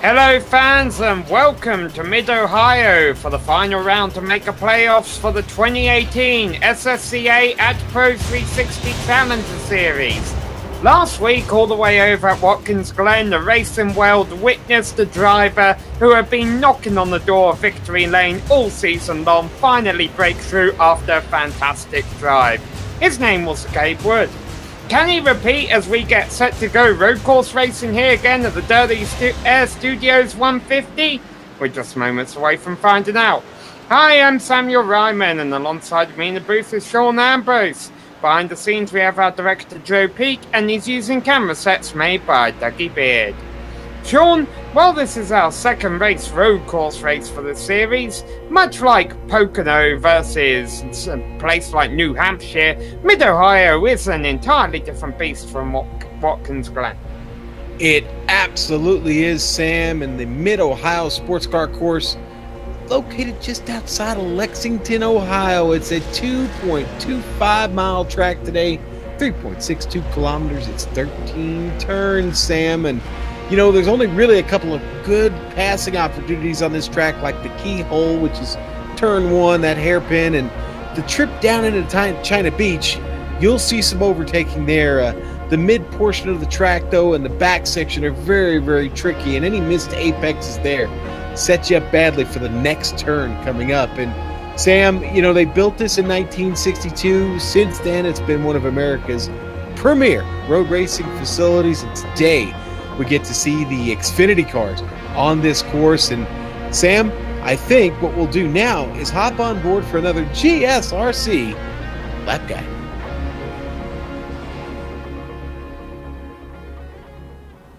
Hello fans and welcome to Mid-Ohio for the final round to make the playoffs for the 2018 SSCA AdPro 360 Challenger Series. Last week, all the way over at Watkins Glen, the racing world witnessed a driver who had been knocking on the door of victory lane all season long finally break through after a fantastic drive. His name was Gabe Wood. Can he repeat as we get set to go road course racing here again at the Dirty Air Studios 150? We're just moments away from finding out. Hi, I'm Samuel Ryman, and alongside me in the booth is Sean Ambrose. Behind the scenes we have our director Joe Peak, and he's using camera sets made by Dougie Beard. Sean, while this is our second road course race for the series, much like Pocono versus a place like New Hampshire, Mid-Ohio is an entirely different beast from Watkins Glen. It absolutely is, Sam, and the Mid-Ohio Sports Car Course, located just outside of Lexington, Ohio. It's a 2.25-mile track today, 3.62 kilometers. It's 13 turns, Sam, and you know, there's only really a couple of good passing opportunities on this track, like the keyhole, which is turn one, that hairpin, and the trip down into China Beach. You'll see some overtaking there. The mid portion of the track, though, and the back section are very, very tricky, and any missed apexes there set you up badly for the next turn coming up. And Sam, you know, they built this in 1962. Since then, it's been one of America's premier road racing facilities, and today we get to see the Xfinity cars on this course. And Sam, I think what we'll do now is hop on board for another GSRC lap guide.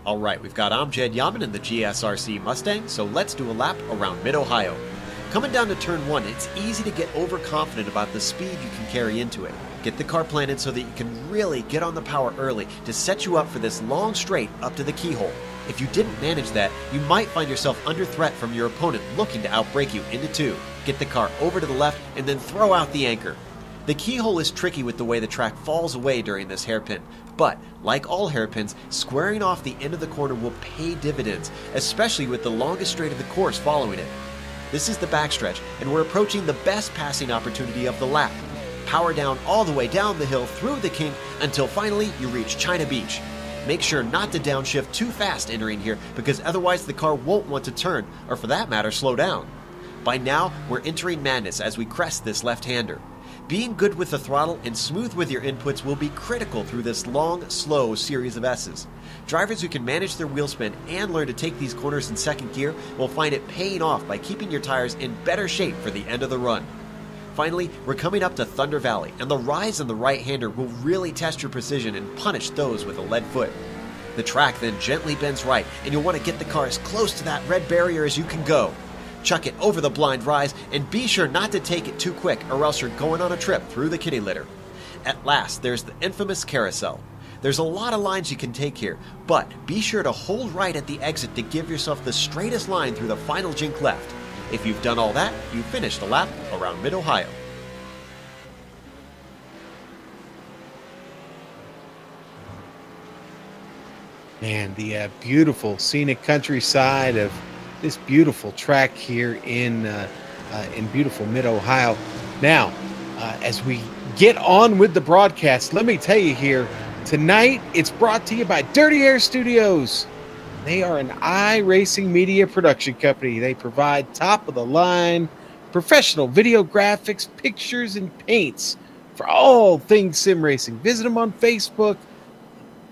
All right, we've got Amjad Yaman in the GSRC Mustang, so let's do a lap around Mid-Ohio. Coming down to turn one, it's easy to get overconfident about the speed you can carry into it. Get the car planted so that you can really get on the power early to set you up for this long straight up to the keyhole. If you didn't manage that, you might find yourself under threat from your opponent looking to outbrake you into two. Get the car over to the left and then throw out the anchor. The keyhole is tricky with the way the track falls away during this hairpin, but like all hairpins, squaring off the end of the corner will pay dividends, especially with the longest straight of the course following it. This is the backstretch, and we're approaching the best passing opportunity of the lap. Power down all the way down the hill through the kink until finally you reach China Beach. Make sure not to downshift too fast entering here, because otherwise the car won't want to turn, or for that matter, slow down. By now, we're entering madness as we crest this left-hander. Being good with the throttle and smooth with your inputs will be critical through this long, slow series of S's. Drivers who can manage their wheel spin and learn to take these corners in second gear will find it paying off by keeping your tires in better shape for the end of the run. Finally, we're coming up to Thunder Valley, and the rise in the right-hander will really test your precision and punish those with a lead foot. The track then gently bends right, and you'll want to get the car as close to that red barrier as you can go. Chuck it over the blind rise, and be sure not to take it too quick, or else you're going on a trip through the kitty litter. At last, there's the infamous carousel. There's a lot of lines you can take here, but be sure to hold right at the exit to give yourself the straightest line through the final jink left. If you've done all that, you've finished a lap around Mid-Ohio. Man, the beautiful scenic countryside of this beautiful track here in beautiful Mid-Ohio. Now, as we get on with the broadcast, let me tell you here, tonight it's brought to you by Dirty Air Studios. They are an iRacing media production company. They provide top-of-the-line professional video graphics, pictures, and paints for all things sim racing. Visit them on Facebook.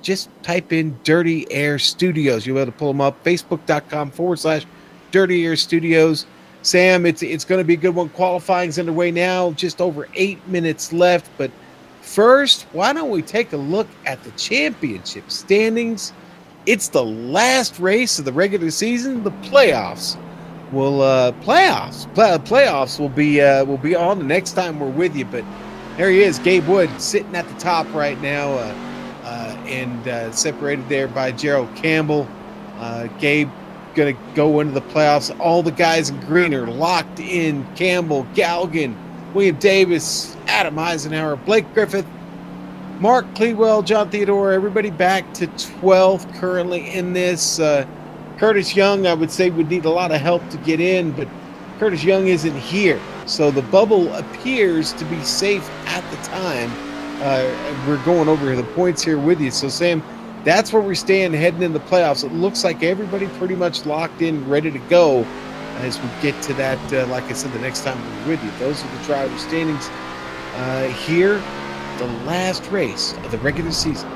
Just type in Dirty Air Studios. You'll be able to pull them up. Facebook.com/Dirty Air Studios. Sam, it's going to be a good one. Qualifying's underway now. Just over 8 minutes left. But first, why don't we take a look at the championship standings? It's the last race of the regular season. The playoffs playoffs will be on the next time we're with you. But there he is, Gabe Wood, sitting at the top right now, and separated there by Gerald Campbell. Gabe going to go into the playoffs. All the guys in green are locked in. Campbell, Galgan, William Davis, Adam Eisenhower, Blake Griffith, Mark Cleadwell, John Theodore, everybody back to 12th currently in this. Curtis Young, I would say, would need a lot of help to get in, but Curtis Young isn't here. So the bubble appears to be safe at the time. We're going over the points here with you. So, Sam, that's where we stand heading in the playoffs. It looks like everybody pretty much locked in, ready to go as we get to that, like I said, the next time we're with you. Those are the driver standings here, the last race of the regular season.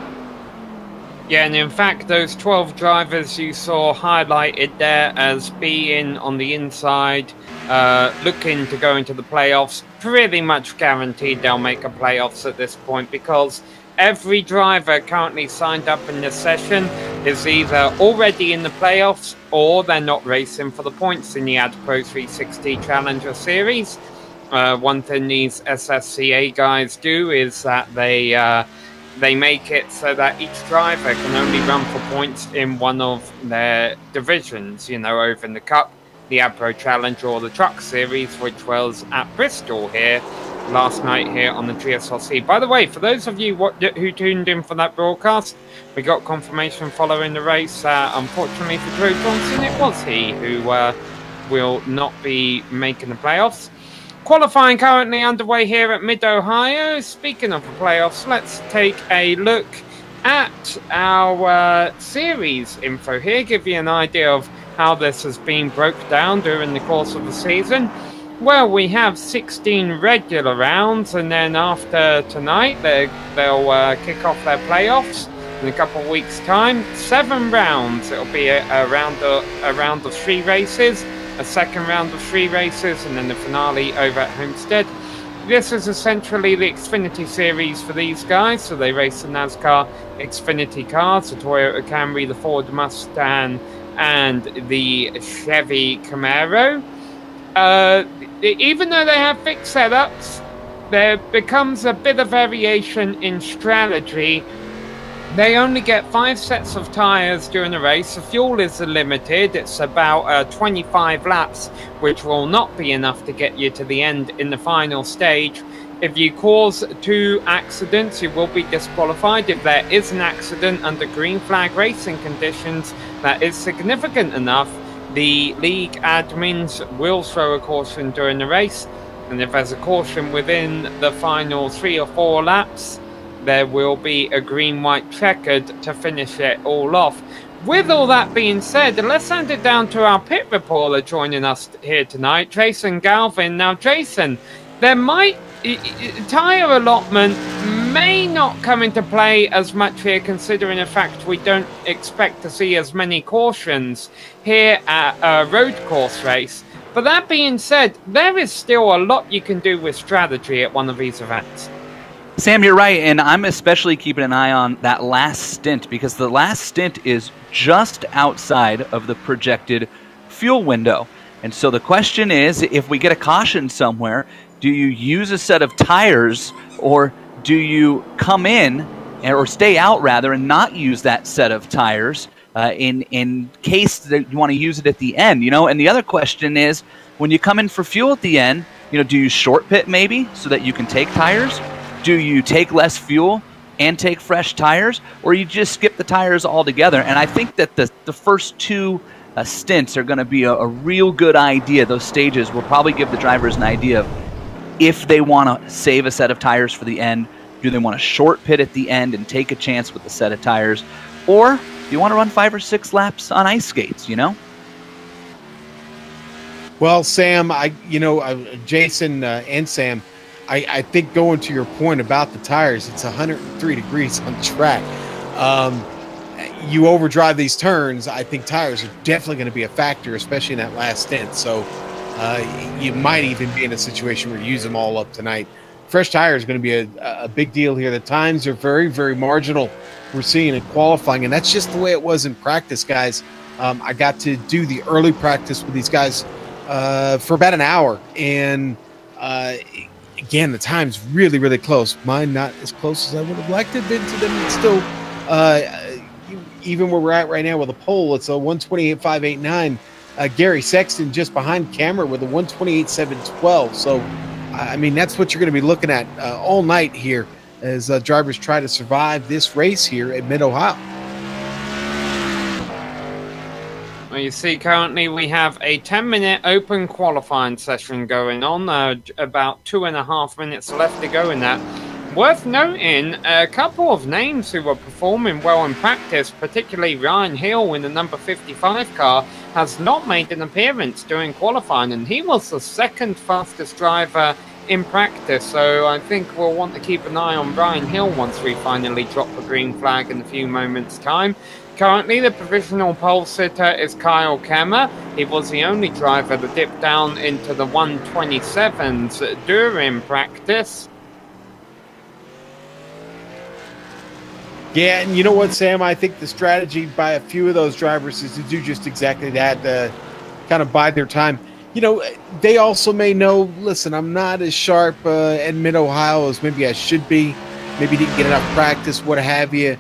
Yeah, and in fact, those 12 drivers you saw highlighted there as being on the inside, looking to go into the playoffs, pretty much guaranteed they'll make a playoffs at this point, because every driver currently signed up in this session is either already in the playoffs or they're not racing for the points in the AdPro 360 Challenger Series. One thing these SSCA guys do is that they make it so that each driver can only run for points in one of their divisions, you know, over in the Cup, the AdPro Challenge, or the Truck Series, which was at Bristol here last night here on the GSRC. By the way, for those of you who tuned in for that broadcast, we got confirmation following the race. Unfortunately for Joe Johnson, it was he who will not be making the playoffs. Qualifying currently underway here at Mid-Ohio. Speaking of the playoffs, let's take a look at our series info here, give you an idea of how this has been broke down during the course of the season. Well, we have 16 regular rounds, and then after tonight, they'll kick off their playoffs in a couple of weeks' time. 7 rounds. It'll be a round of 3 races, a second round of 3 races, and then the finale over at Homestead. This is essentially the Xfinity Series for these guys. So they race the NASCAR XFINITY cars, the Toyota Camry, the Ford Mustang, and the Chevy Camaro. Even though they have fixed setups, there becomes a bit of variation in strategy. They only get 5 sets of tyres during the race. The fuel is limited. It's about 25 laps, which will not be enough to get you to the end in the final stage. If you cause 2 accidents, you will be disqualified. If there is an accident under green flag racing conditions that is significant enough, the league admins will throw a caution during the race. And if there's a caution within the final 3 or 4 laps, there will be a green-white checkered to finish it all off. With all that being said, let's hand it down to our pit reporter joining us here tonight, Jason Galvin. Now, Jason, there might... tyre allotment may not come into play as much here, considering the fact we don't expect to see as many cautions here at a road course race. But that being said, there is still a lot you can do with strategy at one of these events. Sam, you're right, and I'm especially keeping an eye on that last stint, because the last stint is just outside of the projected fuel window. And so the question is, if we get a caution somewhere, do you use a set of tires, or do you come in, or stay out rather, and not use that set of tires in case that you want to use it at the end? You know, and the other question is, when you come in for fuel at the end, you know, do you short pit maybe so that you can take tires? Do you take less fuel and take fresh tires, or you just skip the tires altogether? And I think that the first 2 stints are going to be a real good idea. Those stages will probably give the drivers an idea of if they want to save a set of tires for the end, do they want to short pit at the end and take a chance with the set of tires, or do you want to run 5 or 6 laps on ice skates, you know? Well, Sam, Jason and Sam, I think going to your point about the tires, it's 103 degrees on track. You overdrive these turns, I think tires are definitely going to be a factor, especially in that last stint. So you might even be in a situation where you use them all up tonight. Fresh tires is going to be a big deal here. The times are very, very marginal. We're seeing in qualifying, and that's just the way it was in practice, guys. I got to do the early practice with these guys for about an hour, and again, the time's really, really close. Mine not as close as I would have liked it been to them. It's still, even where we're at right now with a poll, it's a 128.589. Gary Sexton just behind camera with a 128.712. So, I mean, that's what you're going to be looking at all night here as drivers try to survive this race here at Mid-Ohio. Well, you see, currently we have a 10-minute open qualifying session going on. About 2.5 minutes left to go in that. Worth noting, a couple of names who were performing well in practice, particularly Ryan Hill in the number 55 car, has not made an appearance during qualifying, and he was the second fastest driver in practice, so I think we'll want to keep an eye on Ryan Hill once we finally drop the green flag in a few moments' time. Currently, the provisional pole sitter is Kyle Kemmer. He was the only driver that dipped down into the 127s during practice. Yeah, and you know what, Sam? I think the strategy by a few of those drivers is to do just exactly that, to kind of bide their time. You know, they also may know, listen, I'm not as sharp at Mid-Ohio as maybe I should be. Maybe didn't get enough practice, what have you.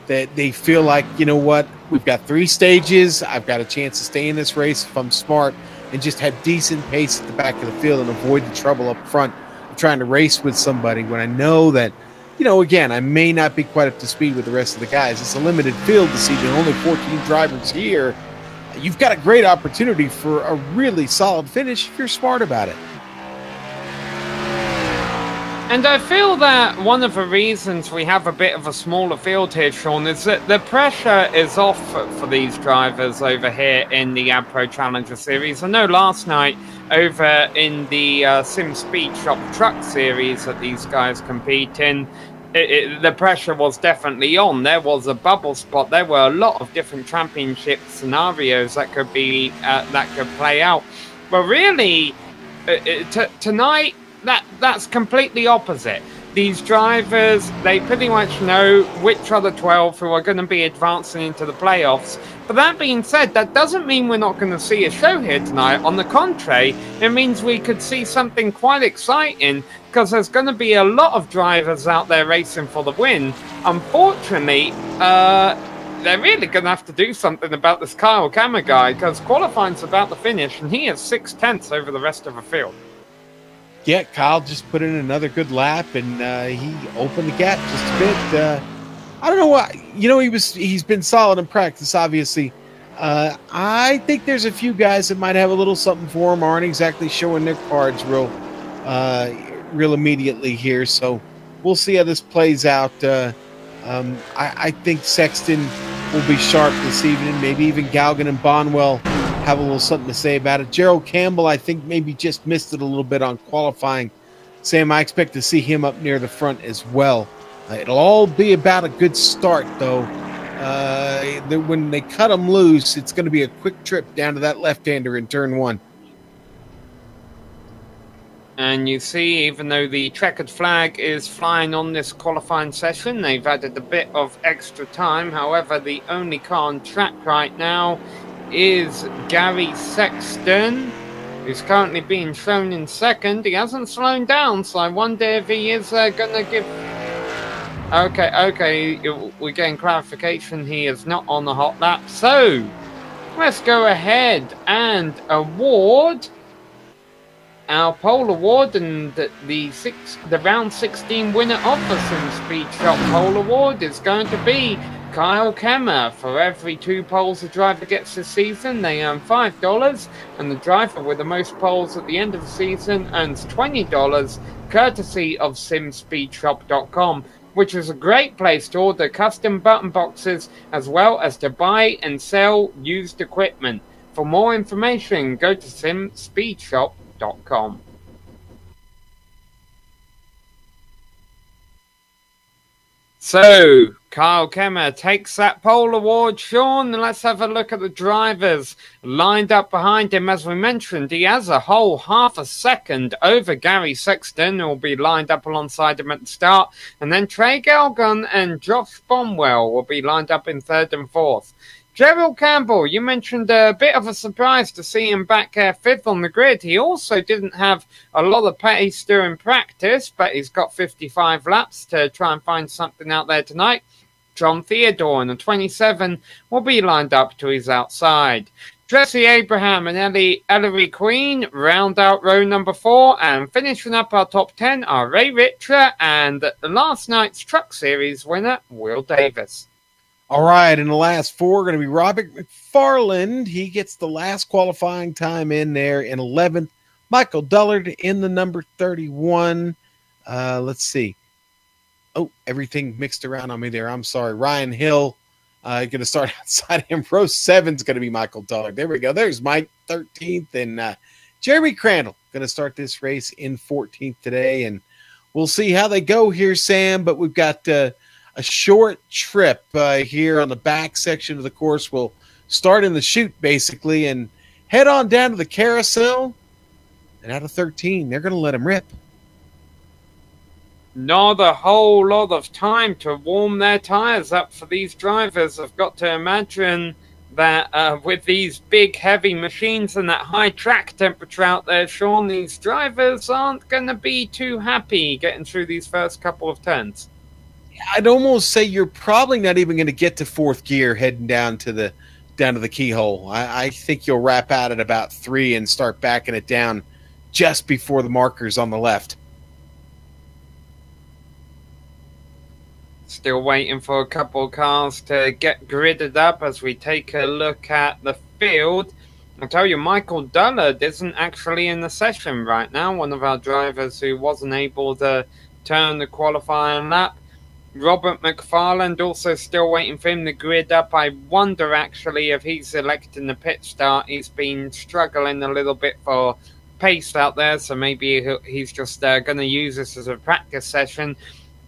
That they feel like, you know what, we've got 3 stages. I've got a chance to stay in this race if I'm smart and just have decent pace at the back of the field and avoid the trouble up front of trying to race with somebody when I know that, you know, again, I may not be quite up to speed with the rest of the guys. It's a limited field this evening, only 14 drivers here. You've got a great opportunity for a really solid finish if you're smart about it. And I feel that one of the reasons we have a bit of a smaller field here, Sean, is that the pressure is off for these drivers over here in the AdPro Challenger Series. I know last night over in the Sim Speed Shop Truck Series that these guys compete in, the pressure was definitely on. There was a bubble spot. There were a lot of different championship scenarios that could be that could play out. But really, tonight, that's completely opposite. These drivers, they pretty much know which are the 12 who are going to be advancing into the playoffs. But that being said, that doesn't mean we're not going to see a show here tonight. On the contrary, it means we could see something quite exciting, because there's going to be a lot of drivers out there racing for the win. Unfortunately, they're really going to have to do something about this Kyle Kemmer guy, because qualifying's about to finish, and he is 6/10 over the rest of the field. Yeah, Kyle just put in another good lap, and he opened the gap just a bit. I don't know why. You know, he's been solid in practice, obviously. I think there's a few guys that might have a little something for him, aren't exactly showing their cards real immediately here. So we'll see how this plays out. I think Sexton will be sharp this evening. Maybe even Galgan and Bonwell have a little something to say about it. Gerald Campbell, I think, maybe just missed it a little bit on qualifying. Sam, I expect to see him up near the front as well. It'll all be about a good start, though. When they cut him loose, it's going to be a quick trip down to that left-hander in turn 1. And you see, even though the checkered flag is flying on this qualifying session, they've added a bit of extra time. However, the only car on track right now is Gary Sexton, who's currently being shown in second. He hasn't slowed down, so I wonder if he is going to give... Okay, we're getting clarification. He is not on the hot lap. So, let's go ahead and award our pole award, and the round 16 winner of the Sim Speed Shop pole award is going to be Kyle Kemmer. For every 2 poles the driver gets this season, they earn $5, and the driver with the most poles at the end of the season earns $20, courtesy of simspeedshop.com, which is a great place to order custom button boxes as well as to buy and sell used equipment. For more information, go to simspeedshop.com. So, Kyle Kemmer takes that pole award, Sean, and let's have a look at the drivers lined up behind him. As we mentioned, he has a whole half a second over Gary Sexton, who will be lined up alongside him at the start, and then Trey Galgun and Josh Bonwell will be lined up in 3rd and 4th. Gerald Campbell, you mentioned a bit of a surprise to see him back 5th on the grid. He also didn't have a lot of pace during practice, but he's got 55 laps to try and find something out there tonight. John Theodore in the 27 will be lined up to his outside. Jesse Abraham and Ellery Queen round out row number 4, and finishing up our top 10 are Ray Richer and last night's Truck Series winner, Will Davis. All right, in the last four, going to be Robert McFarland. He gets the last qualifying time in there in 11th. Michael Dullard in the number 31. Let's see. Oh, everything mixed around on me there. I'm sorry. Ryan Hill going to start outside him. Row 7 is going to be Michael Dullard. There we go. There's Mike 13th. And Jeremy Crandall going to start this race in 14th today. And we'll see how they go here, Sam. But we've got a short trip here on the back section of the course. We'll start in the chute, basically, and head on down to the carousel. And out of 13, they're going to let him rip. Not a whole lot of time to warm their tires up for these drivers. I've got to imagine that with these big, heavy machines and that high track temperature out there, Sean, these drivers aren't going to be too happy getting through these first couple of turns. I'd almost say you're probably not even going to get to fourth gear heading down to the keyhole. I think you'll wrap out at about 3 and start backing it down just before the markers on the left. Still waiting for a couple of cars to get gridded up as we take a look at the field. I'll tell you, Michael Dullard isn't actually in the session right now, one of our drivers who wasn't able to turn the qualifying lap. Robert McFarland also still waiting for him to grid up. I wonder actually if he's electing the pit start. He's been struggling a little bit for pace out there, so maybe he's just going to use this as a practice session.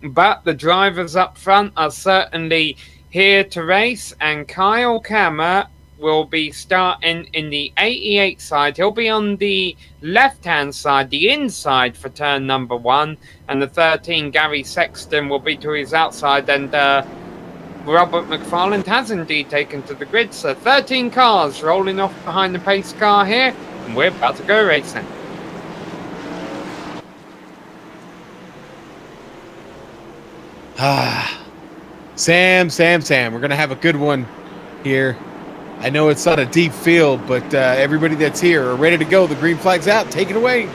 But the drivers up front are certainly here to race, and Kyle Kammer will be starting in the 88 side. He'll be on the left-hand side, the inside for turn number 1, and the 13, Gary Sexton, will be to his outside, and Robert McFarland has indeed taken to the grid. So 13 cars rolling off behind the pace car here, and we're about to go racing. Sam, we're going to have a good one here. I know it's not a deep field, but everybody that's here are ready to go. The green flag's out. Take it away.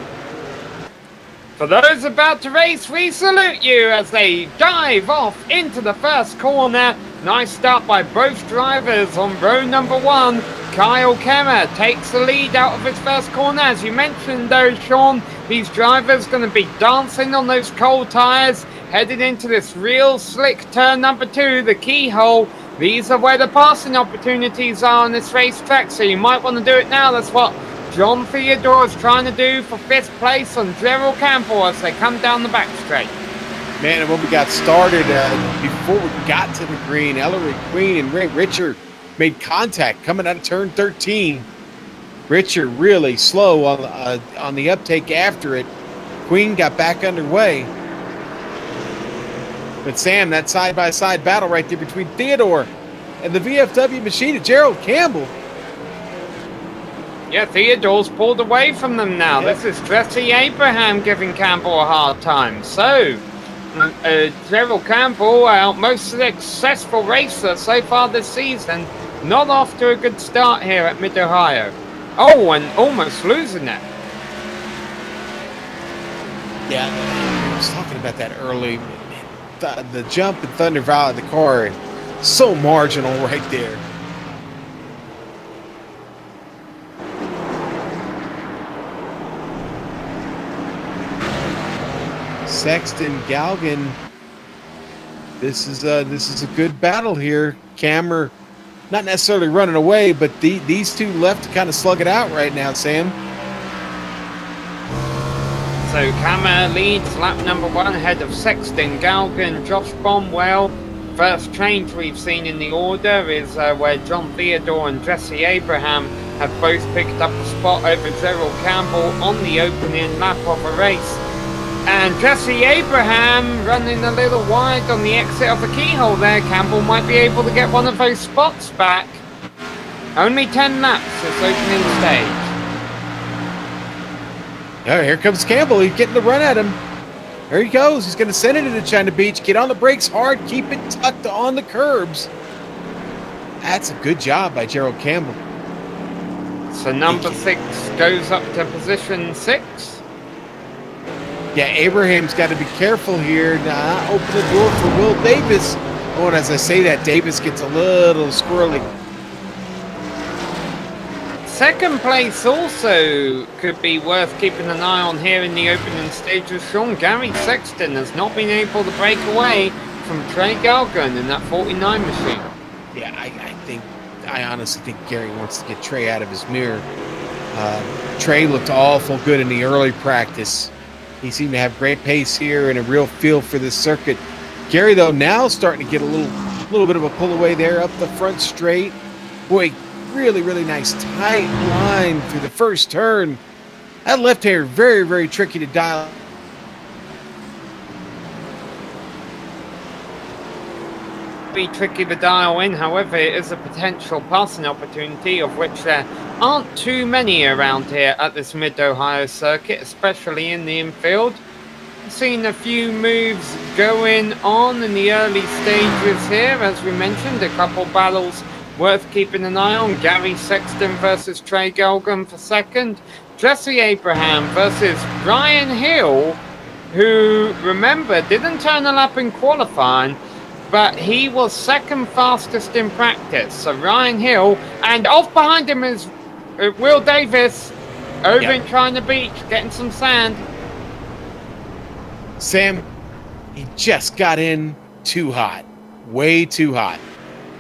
For those about to race, we salute you as they dive off into the first corner. Nice start by both drivers on row number 1. Kyle Kemmer takes the lead out of his first corner. As you mentioned though, Sean, these drivers going to be dancing on those cold tyres, headed into this real slick turn number 2, the keyhole. These are where the passing opportunities are on this racetrack, so you might want to do it now. That's what John Theodore is trying to do for 5th place on Gerald Campbell as they come down the back straight. Man, and when we got started, before we got to the green, Ellery Queen and Ray Richard made contact coming out of turn 13. Richard really slow on the uptake after it. Queen got back underway. But Sam, that side-by-side battle right there between Theodore and the VFW machine of Gerald Campbell. Yeah, Theodore's pulled away from them now. Yep. This is Jesse Abraham giving Campbell a hard time. So, Gerald Campbell, our most successful racer so far this season, not off to a good start here at Mid-Ohio. Oh, and almost losing it. Yeah, I was talking about that early. The jump in Thunder Valley, the car, so marginal right there. Sexton, Galgan. This is a good battle here. Cammer, not necessarily running away, but these two left to kind of slug it out right now, Sam. So Kammer leads lap number 1 ahead of Sexton, Galgan, Josh Bomwell. First change we've seen in the order is where John Theodore and Jesse Abraham have both picked up a spot over Gerald Campbell on the opening lap of a race. And Jesse Abraham running a little wide on the exit of the keyhole there. Campbell might be able to get one of those spots back. Only 10 laps this opening stage. Oh, here comes Campbell. He's getting the run at him. There he goes. He's going to send it into China Beach. Get on the brakes hard. Keep it tucked on the curbs. That's a good job by Gerald Campbell. So number 6 goes up to position 6. Yeah, Abraham's got to be careful here. Open the door for Will Davis. Oh, and as I say that, Davis gets a little squirrely. Second place also could be worth keeping an eye on here in the opening stages. Sean Gary Sexton has not been able to break away from Trey Galgan in that 49 machine. Yeah, I honestly think Gary wants to get Trey out of his mirror. Trey looked awful good in the early practice. He seemed to have great pace here and a real feel for this circuit. Gary, though, now starting to get a little bit of a pull away there up the front straight. Boy, really, really nice tight line through the first turn. That left hair very, very tricky to dial. Be tricky to dial in, however, it is a potential passing opportunity of which there aren't too many around here at this Mid-Ohio circuit, especially in the infield. Seen a few moves going on in the early stages here, as we mentioned, a couple battles worth keeping an eye on. Gary Sexton versus Trey Galgan for second. Jesse Abraham versus Ryan Hill, who, remember, didn't turn a lap in qualifying, but he was second fastest in practice. So Ryan Hill, and off behind him is Will Davis over in China Beach, getting some sand. Sam, he just got in too hot, way too hot.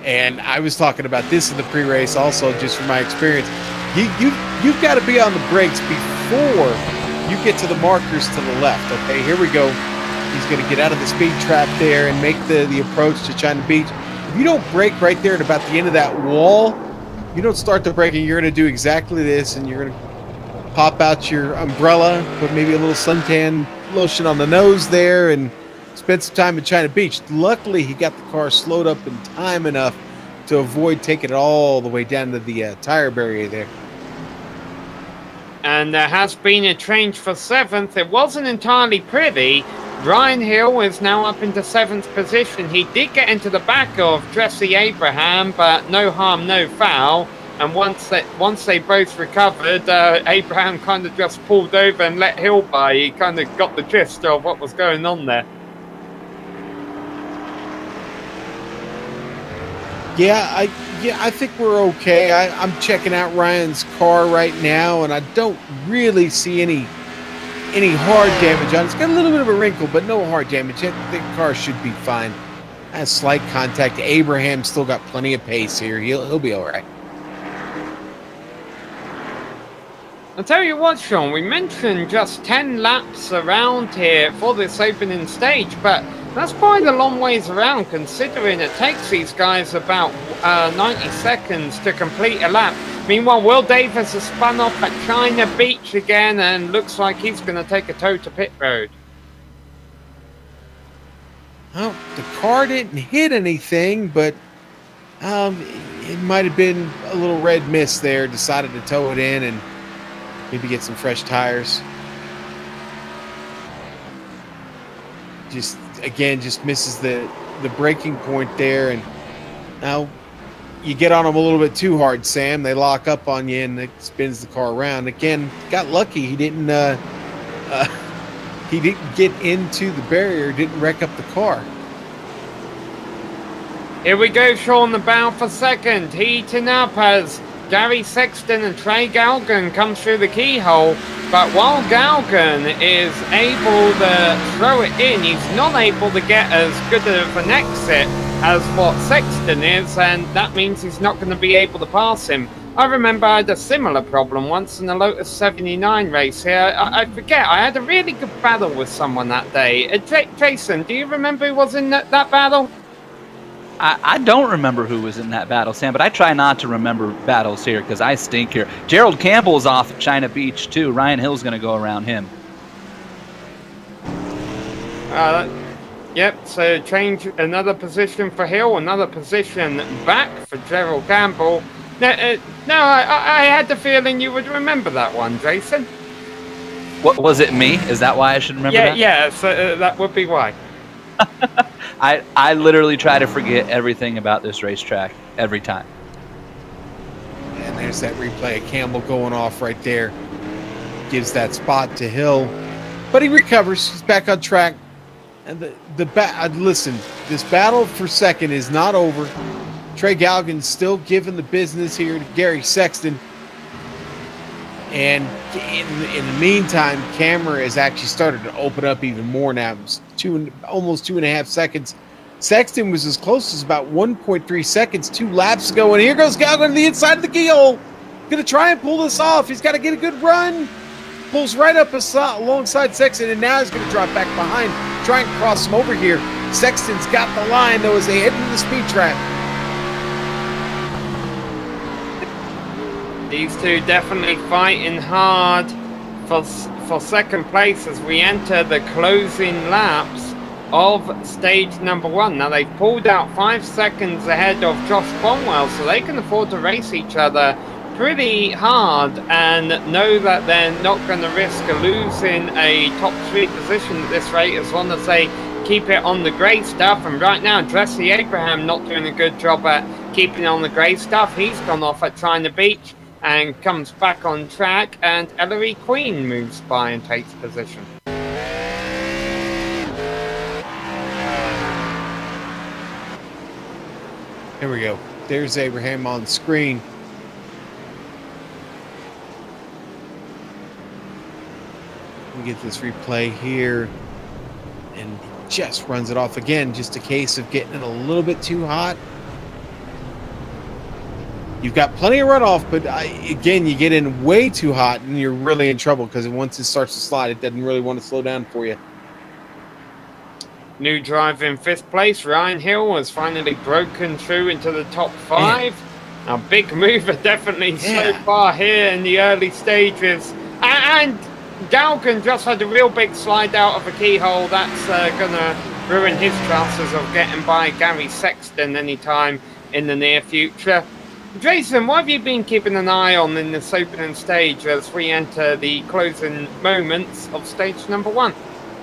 And I was talking about this in the pre-race also, just from my experience. You've got to be on the brakes before you get to the markers to the left. Okay, here we go. He's going to get out of the speed trap there and make the approach to China Beach. If you don't brake right there at about the end of that wall, you don't start the braking, you're going to do exactly this, and you're going to pop out your umbrella, put maybe a little suntan lotion on the nose there, and spend some time in China Beach. Luckily, he got the car slowed up in time enough to avoid taking it all the way down to the tire barrier there. And there has been a change for seventh. It wasn't entirely pretty. Ryan Hill is now up into seventh position. He did get into the back of Jesse Abraham, but no harm, no foul. And once they both recovered, Abraham kind of just pulled over and let Hill by. He kind of got the gist of what was going on there. Yeah, I think we're okay. I'm checking out Ryan's car right now, and I don't really see any hard damage on it. It's got a little bit of a wrinkle, but no hard damage. I think the car should be fine. Has slight contact. Abraham still got plenty of pace here. He'll be all right. I'll tell you what, Sean, we mentioned just 10 laps around here for this opening stage, but that's quite a long ways around considering it takes these guys about 90 seconds to complete a lap. Meanwhile, Will Davis has spun off at China Beach again and looks like he's going to take a tow to pit road. Well, the car didn't hit anything, but it might have been a little red mist there. Decided to tow it in and maybe get some fresh tires. Just misses the braking point there, and now you get on them a little bit too hard, Sam. They lock up on you, and it spins the car around. Again, got lucky. He didn't get into the barrier, didn't wreck up the car. Here we go, Sean, the bow for second. Heating up as Gary Sexton and Trey Galgan come through the keyhole. But while Galgan is able to throw it in, he's not able to get as good of an exit as what Sexton is, and that means he's not going to be able to pass him. I remember I had a similar problem once in the Lotus 79 race here. I forget, I had a really good battle with someone that day. Jason, do you remember who was in that battle? I don't remember who was in that battle, Sam, but I try not to remember battles here because I stink here. Gerald Campbell's off at China Beach, too. Ryan Hill's going to go around him. Yep, so change another position for Hill, another position back for Gerald Campbell. No, I had the feeling you would remember that one, Jason. What was it, me? Is that why I should remember that? Yeah, so that would be why. I literally try to forget everything about this racetrack every time. And there's that replay of Campbell going off right there. Gives that spot to Hill. But he recovers. He's back on track. And listen, this battle for second is not over. Trey Galgan's still giving the business here to Gary Sexton. And in the meantime, camera has actually started to open up even more now. It's almost 2.5 seconds. Sexton was as close as about 1.3 seconds 2 laps ago. And here goes Galgan to the inside of the keyhole. Going to try and pull this off. He's got to get a good run. Pulls right up alongside Sexton, and now he's going to drop back behind, try and cross him over here. Sexton's got the line, though, as they head into the speed trap. These two definitely fighting hard for second place as we enter the closing laps of stage number 1. Now, they've pulled out 5 seconds ahead of Josh Cromwell, so they can afford to race each other pretty hard and know that they're not going to risk losing a top 3 position at this rate as long as they keep it on the grey stuff. And right now, Jesse Abraham not doing a good job at keeping on the grey stuff. He's gone off at trying to beach and comes back on track, and Ellery Queen moves by and takes position. Here we go. There's Abraham on screen. We get this replay here, and just runs it off again. Just a case of getting it a little bit too hot. You've got plenty of runoff, but again, you get in way too hot, and you're really in trouble because once it starts to slide, it doesn't really want to slow down for you. New driver in 5th place, Ryan Hill, has finally broken through into the top 5. A big mover definitely so far here in the early stages. And Galgan just had a real big slide out of a keyhole. That's going to ruin his chances of getting by Gary Sexton anytime in the near future. Jason, what have you been keeping an eye on in this opening stage as we enter the closing moments of stage number 1?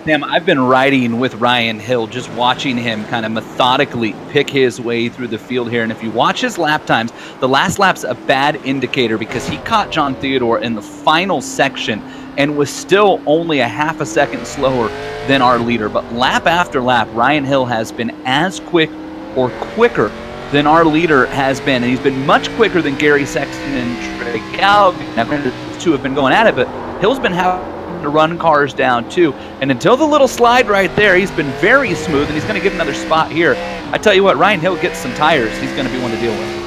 Sam, I've been riding with Ryan Hill, just watching him kind of methodically pick his way through the field here. And if you watch his lap times, the last lap's a bad indicator because he caught John Theodore in the final section and was still only a half a second slower than our leader. But lap after lap, Ryan Hill has been as quick or quicker than our leader has been. And he's been much quicker than Gary Sexton and Trey Galgan. Now, granted, the two have been going at it, but Hill's been having to run cars down too. And until the little slide right there, he's been very smooth, and he's going to get another spot here. I tell you what, Ryan Hill gets some tires. He's going to be one to deal with.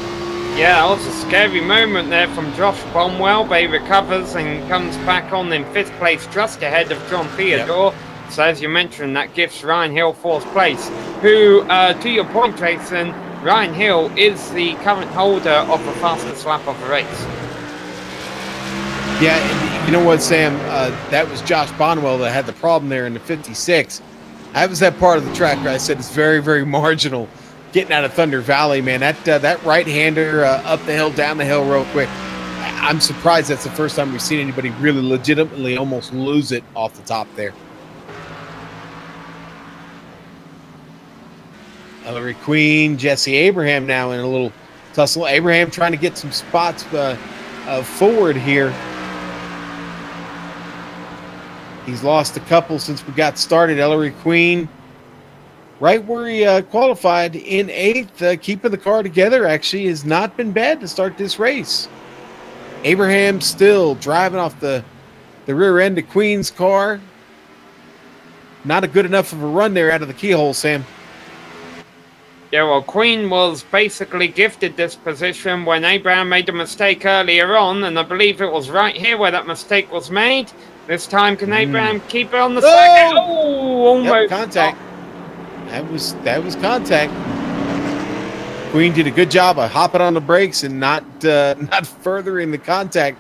Yeah, that was a scary moment there from Josh Cromwell, but he recovers and comes back on in 5th place, just ahead of John Theodore. Yep. So as you mentioned, that gives Ryan Hill 4th place, who, to your point, Jason, Ryan Hill is the current holder of the fastest lap of the race. Yeah, and you know what, Sam? That was Josh Bonwell that had the problem there in the 56. That was that part of the track where I said it's very, very marginal. Getting out of Thunder Valley, man, that right-hander up the hill, down the hill real quick. I'm surprised that's the first time we've seen anybody really legitimately almost lose it off the top there. Ellery Queen, Jesse Abraham now in a little tussle. Abraham trying to get some spots forward here. He's lost a couple since we got started. Ellery Queen, right where he qualified in 8th, keeping the car together actually has not been bad to start this race. Abraham still driving off the rear end of Queen's car. Not a good enough of a run there out of the keyhole, Sam. Yeah, well, Queen was basically gifted this position when Abraham made a mistake earlier on, and I believe it was right here where that mistake was made. This time, can Abraham keep it on the second? Oh, almost. Yep, contact. That was contact. Queen did a good job of hopping on the brakes and not furthering the contact.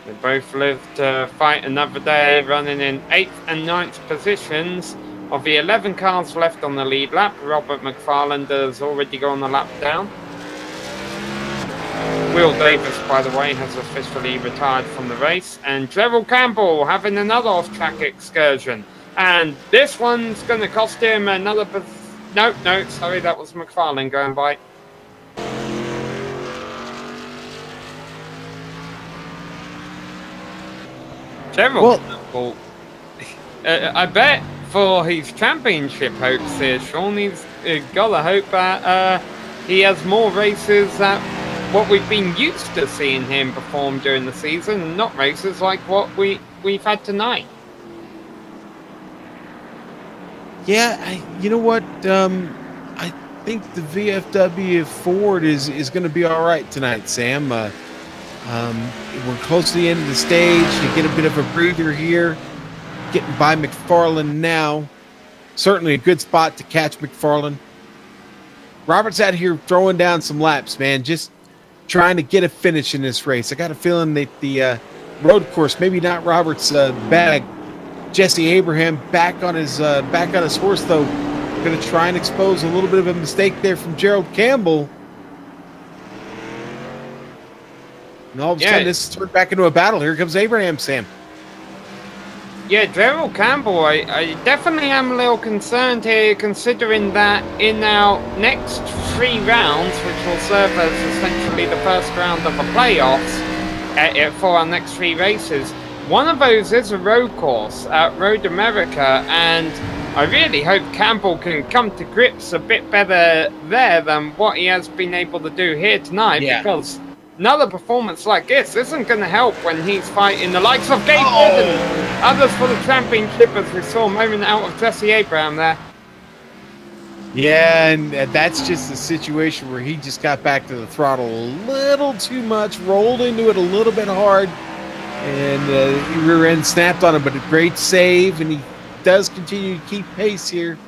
They both live to fight another day, running in 8th and 9th positions. Of the 11 cars left on the lead lap, Robert McFarland has already gone a lap down. Will Davis, by the way, has officially retired from the race. And Gerald Campbell having another off-track excursion. And this one's going to cost him another... No, sorry, that was McFarland going by. Gerald Campbell, I bet for his championship hopes here, Sean, he's got to hope that he has more races that what we've been used to seeing him perform during the season, and not races like what we've had tonight. Yeah, you know what? I think the VFW Ford is going to be all right tonight, Sam. We're close to the end of the stage. You get a bit of a breather here. Getting by McFarland now. Certainly a good spot to catch McFarland. Robert's out here throwing down some laps, man. Just trying to get a finish in this race. I got a feeling that the road course, maybe not Robert's bag. Jesse Abraham back on his horse, though. Going to try and expose a little bit of a mistake there from Gerald Campbell. And all of a sudden, this turned back into a battle. Here comes Abraham, Sam. Yeah, Gerald Campbell, I definitely am a little concerned here, considering that in our next 3 rounds, which will serve as essentially the first round of the playoffs for our next 3 races, one of those is a road course at Road America, and I really hope Campbell can come to grips a bit better there than what he has been able to do here tonight, because another performance like this isn't going to help when he's fighting the likes of Gabe Wood and others for the championship, as we saw a moment out of Jesse Abraham there. Yeah, and that's just a situation where he just got back to the throttle a little too much, rolled into it a little bit hard, and rear end snapped on him, but a great save, and he does continue to keep pace here.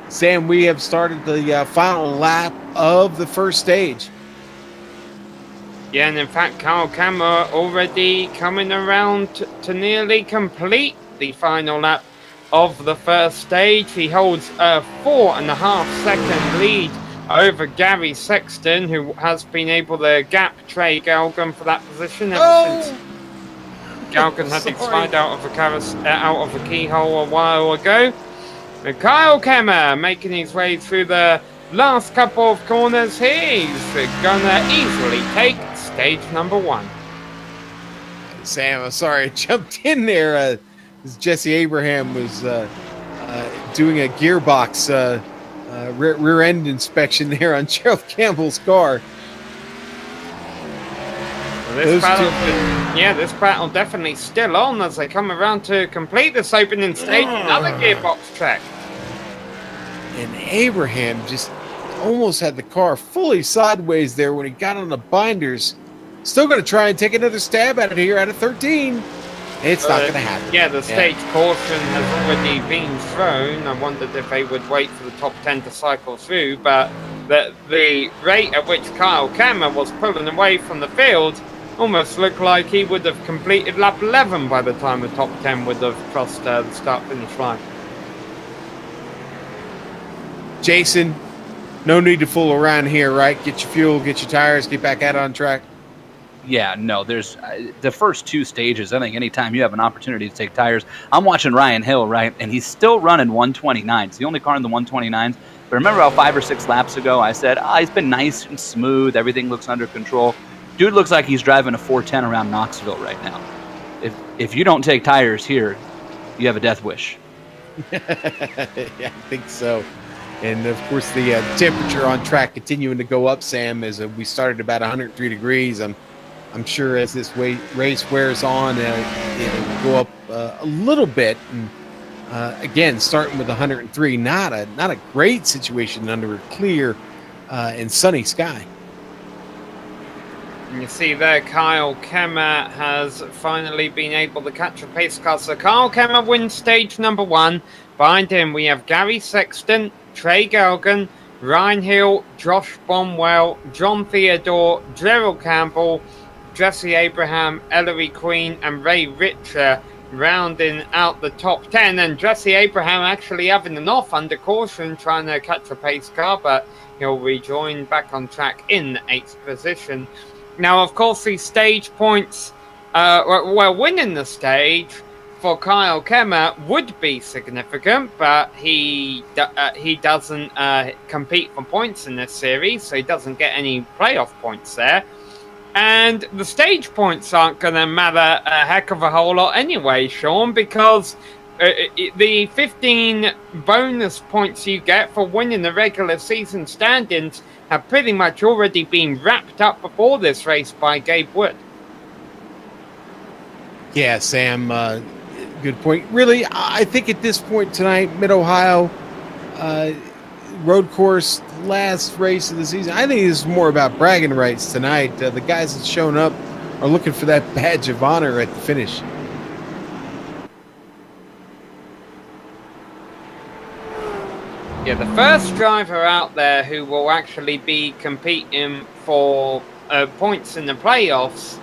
Sam, we have started the final lap of the first stage. Yeah, and in fact, Kyle Kammer already coming around to nearly complete the final lap of the first stage. He holds a 4.5 second lead over Gary Sexton, who has been able to gap Trey Galgan for that position ever since Galgan had to slide out of the keyhole a while ago. And Kyle Kemmer making his way through the last couple of corners. He's gonna easily take stage number 1. Sam, I'm sorry I jumped in there. Jesse Abraham was doing a gearbox rear end inspection there on Gerald Campbell's car. This battle definitely still on as they come around to complete this opening stage. Another gearbox track. And Abraham just almost had the car fully sideways there when he got on the binders. Still going to try and take another stab at it here out of 13. It's not going to happen. Yeah, the stage caution has already been thrown. I wondered if they would wait for the top 10 to cycle through, but the rate at which Kyle Kammer was pulling away from the field almost looked like he would have completed lap 11 by the time the top 10 would have crossed the start-finish line. Jason, no need to fool around here, right? Get your fuel, get your tires, get back out on track. Yeah, no, there's the first 2 stages. I think anytime you have an opportunity to take tires, I'm watching Ryan Hill, right? And he's still running 129. It's the only car in the 129s. But remember how 5 or 6 laps ago I said, he's been nice and smooth. Everything looks under control. Dude looks like he's driving a 410 around Knoxville right now. If you don't take tires here, you have a death wish. Yeah, I think so. And, of course, the temperature on track continuing to go up, Sam, as we started about 103 degrees. I'm sure as this race wears on, it'll go up a little bit. And, again, starting with 103, not a great situation under a clear and sunny sky. And you see there, Kyle Kemmer has finally been able to catch a pace car. So Kyle Kemmer wins stage number 1. Behind him, we have Gary Sexton, Trey Galgan, Ryan Hill, Josh Bonwell, John Theodore, Gerald Campbell, Jesse Abraham, Ellery Queen, and Ray Richer rounding out the top 10. And Jesse Abraham actually having an off under caution, trying to catch a pace car, but he'll rejoin back on track in the 8th position. Now, of course, these stage points, winning the stage for Kyle Kemmer would be significant, but he doesn't compete for points in this series, so he doesn't get any playoff points there. And the stage points aren't going to matter a heck of a whole lot anyway, Sean, because the 15 bonus points you get for winning the regular season standings have pretty much already been wrapped up before this race by Gabe Wood. Yeah, Sam, good point. Really, I think at this point tonight, Mid-Ohio road course, last race of the season, I think this is more about bragging rights tonight. The guys that shown up are looking for that badge of honor at the finish. Yeah, the first driver out there who will actually be competing for points in the playoffs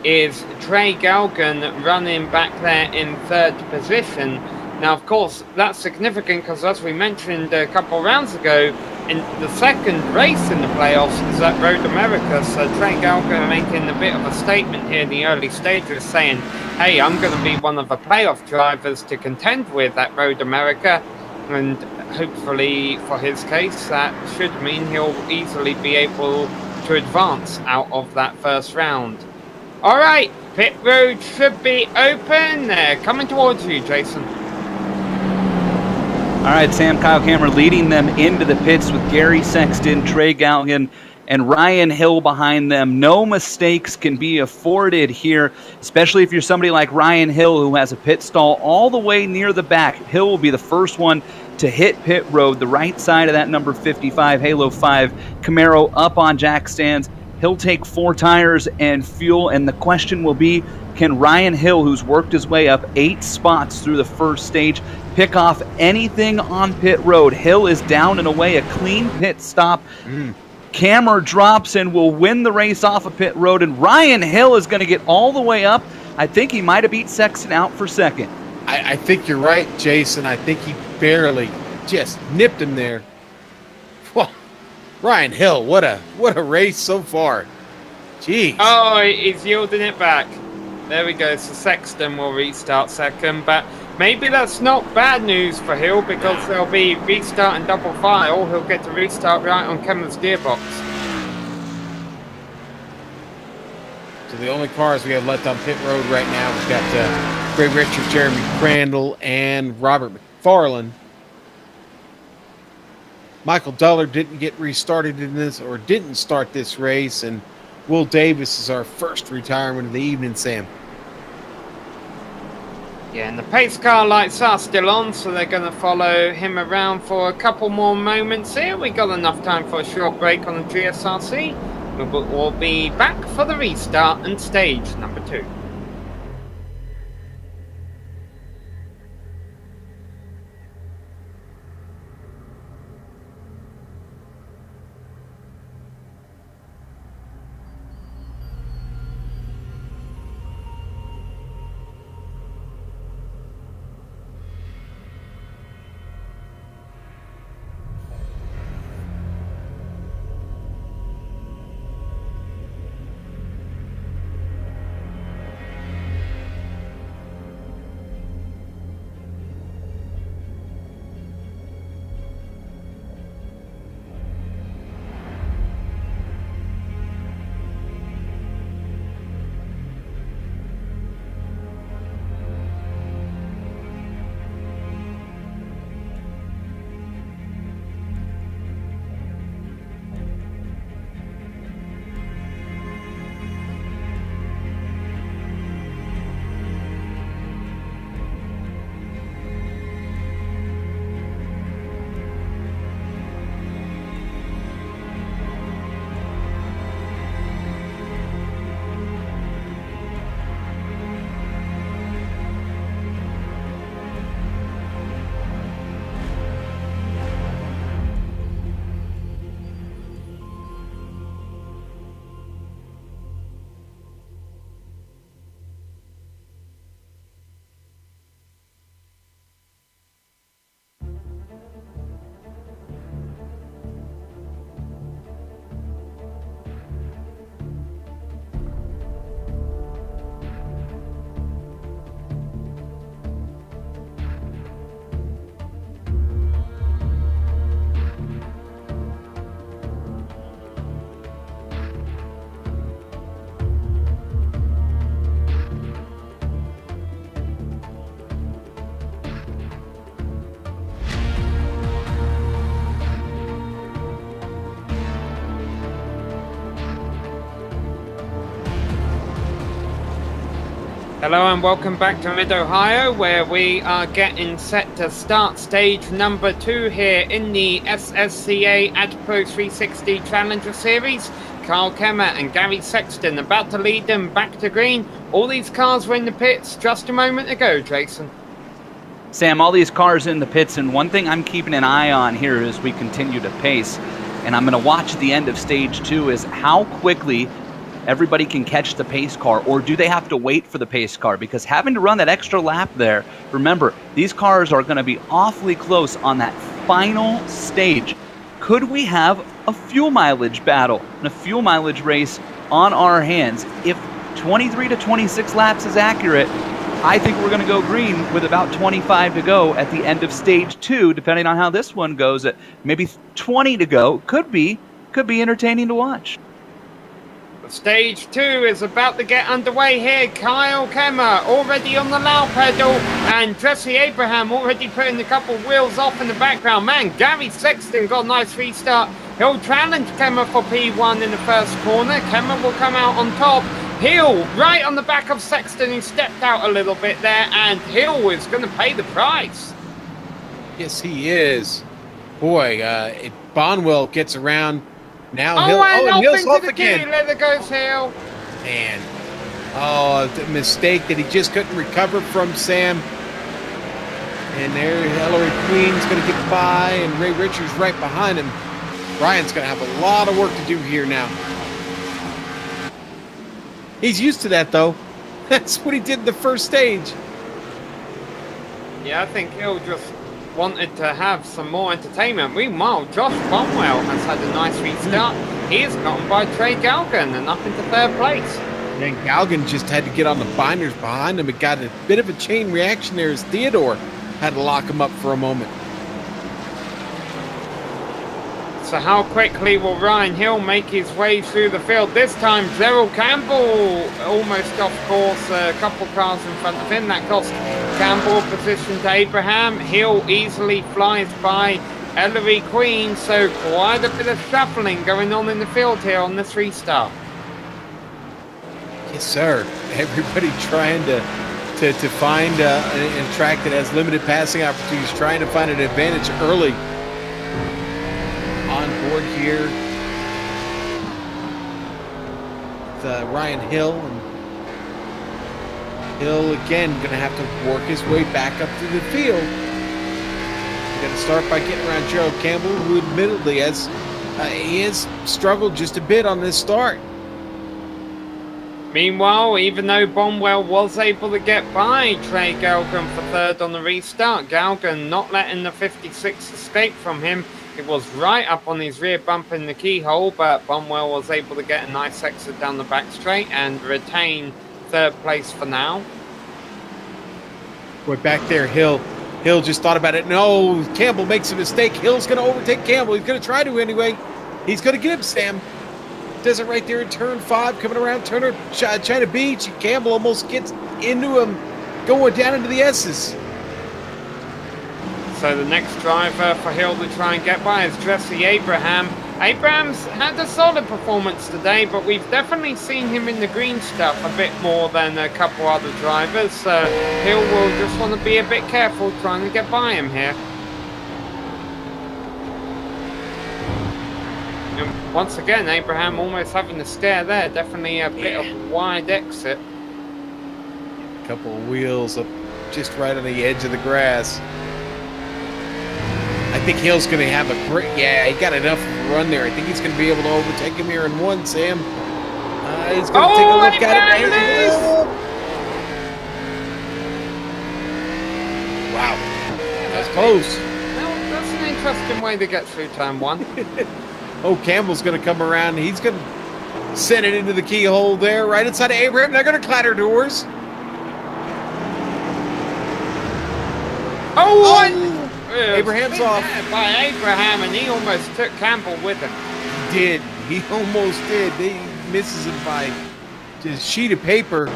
is Trey Galgan, running back there in third position. Now, of course, that's significant because, as we mentioned a couple of rounds ago, in the second race in the playoffs is at Road America. So Trey Galgan making a bit of a statement here in the early stages, saying, hey, I'm going to be one of the playoff drivers to contend with at Road America. And hopefully, for his case, that should mean he'll easily be able to advance out of that first round. All right, pit road should be open. They're coming towards you, Jason. All right, Sam, Kyle Cameron leading them into the pits with Gary Sexton, Trey Galgan, and Ryan Hill behind them. No mistakes can be afforded here, especially if you're somebody like Ryan Hill who has a pit stall all the way near the back. Hill will be the first one to hit pit road, the right side of that number 55 Halo 5 Camaro up on jack stands. He'll take 4 tires and fuel, and the question will be, can Ryan Hill, who's worked his way up 8 spots through the first stage, pick off anything on pit road? Hill is down and away, a clean pit stop. Camera drops and will win the race off of pit road, and Ryan Hill is going to get all the way up. I think he might have beat Sexton out for second. I think you're right, Jason. I think he barely just nipped him there. Well, Ryan Hill, what a race so far. Jeez. Oh, he's yielding it back. There we go. So Sexton will restart second, but maybe that's not bad news for Hill because they'll be restarting double file. He'll get to restart right on Cameron's gearbox. So the only cars we have left on pit road right now, we've got Ray Richard, Jeremy Crandall, and Robert McFarland. Michael Duller didn't get restarted in this, or didn't start this race, and Will Davis is our first retirement of the evening, Sam. Yeah, and the pace car lights are still on, so they're going to follow him around for a couple more moments here. We got enough time for a short break on the GSRC. We'll be back for the restart and stage number 2. Hello and welcome back to Mid-Ohio, where we are getting set to start stage number 2 here in the SSCA AdPro 360 Challenger Series. Kyle Kemmer and Gary Sexton about to lead them back to green. All these cars were in the pits just a moment ago, Jason. Sam, all these cars in the pits, and one thing I'm keeping an eye on here as we continue to pace, and I'm going to watch the end of stage 2, is how quickly everybody can catch the pace car, or do they have to wait for the pace car? Because having to run that extra lap there, remember, these cars are going to be awfully close on that final stage. Could we have a fuel mileage battle and a fuel mileage race on our hands? If 23 to 26 laps is accurate, I think we're going to go green with about 25 to go at the end of stage 2, depending on how this one goes. At maybe 20 to go, could be entertaining to watch. Stage 2 is about to get underway here. Kyle Kemmer already on the low pedal, and Jesse Abraham already putting a couple wheels off in the background. Man, Gary Sexton got a nice restart. He'll challenge Kemmer for P1 in the first corner. Kemmer will come out on top. Hill right on the back of Sexton, who stepped out a little bit there, and Hill is going to pay the price. Yes, he is. Boy, Bonwell gets around. Now Hill's off again. There goes Hill. Man. Oh, the mistake that he just couldn't recover from, Sam. And there, Hillary Queen's going to get by, and Ray Richards right behind him. Ryan's going to have a lot of work to do here now. He's used to that, though. That's what he did in the first stage. Yeah, I think Hill just wanted to have some more entertainment. Meanwhile, Josh Bonwell has had a nice restart. He is gotten by Trey Galgan and up into 3rd place. And Galgan just had to get on the binders behind him. It got a bit of a chain reaction there as Theodore had to lock him up for a moment. So how quickly will Ryan Hill make his way through the field? This time, Gerald Campbell almost off course, a couple cars in front of him. That cost Campbell position to Abraham. Hill easily flies by Ellery Queen, so quite a bit of shuffling going on in the field here on this restart. Yes, sir. Everybody trying to find a track that has limited passing opportunities, trying to find an advantage early. On board here, Ryan Hill, and Hill again going to have to work his way back up through the field. He's going to start by getting around Gerald Campbell, who admittedly has struggled just a bit on this start. Meanwhile, even though Bonwell was able to get by Trey Galgan for 3rd on the restart, Galgan not letting the 56 escape from him. It was right up on his rear bumper in the keyhole, but Bonwell was able to get a nice exit down the back straight and retain 3rd place for now. We're back there, Hill. Hill just thought about it. No, Campbell makes a mistake. Hill's going to overtake Campbell. He's going to try to anyway. He's going to get him, Sam. Does it right there in turn 5, coming around Turner, China Beach. Campbell almost gets into him, going down into the S's. So the next driver for Hill to try and get by is Jesse Abraham. Abraham's had a solid performance today, but we've definitely seen him in the green stuff a bit more than a couple other drivers. So Hill will just want to be a bit careful trying to get by him here. And once again, Abraham almost having a scare there. Definitely a bit of a wide exit. A couple of wheels up just right on the edge of the grass. I think Hill's going to have a great... Yeah, he got enough run there. I think he's going to be able to overtake him here in 1, Sam. He's going to take a look at it. Wow. That's close. Well, that's an interesting way to get through turn 1. Oh, Campbell's going to come around. He's going to send it into the keyhole there, right inside of Abraham. They're going to clatter doors. Abraham's off. By Abraham, and he almost took Campbell with him. He did. He almost did. He misses him by just a sheet of paper.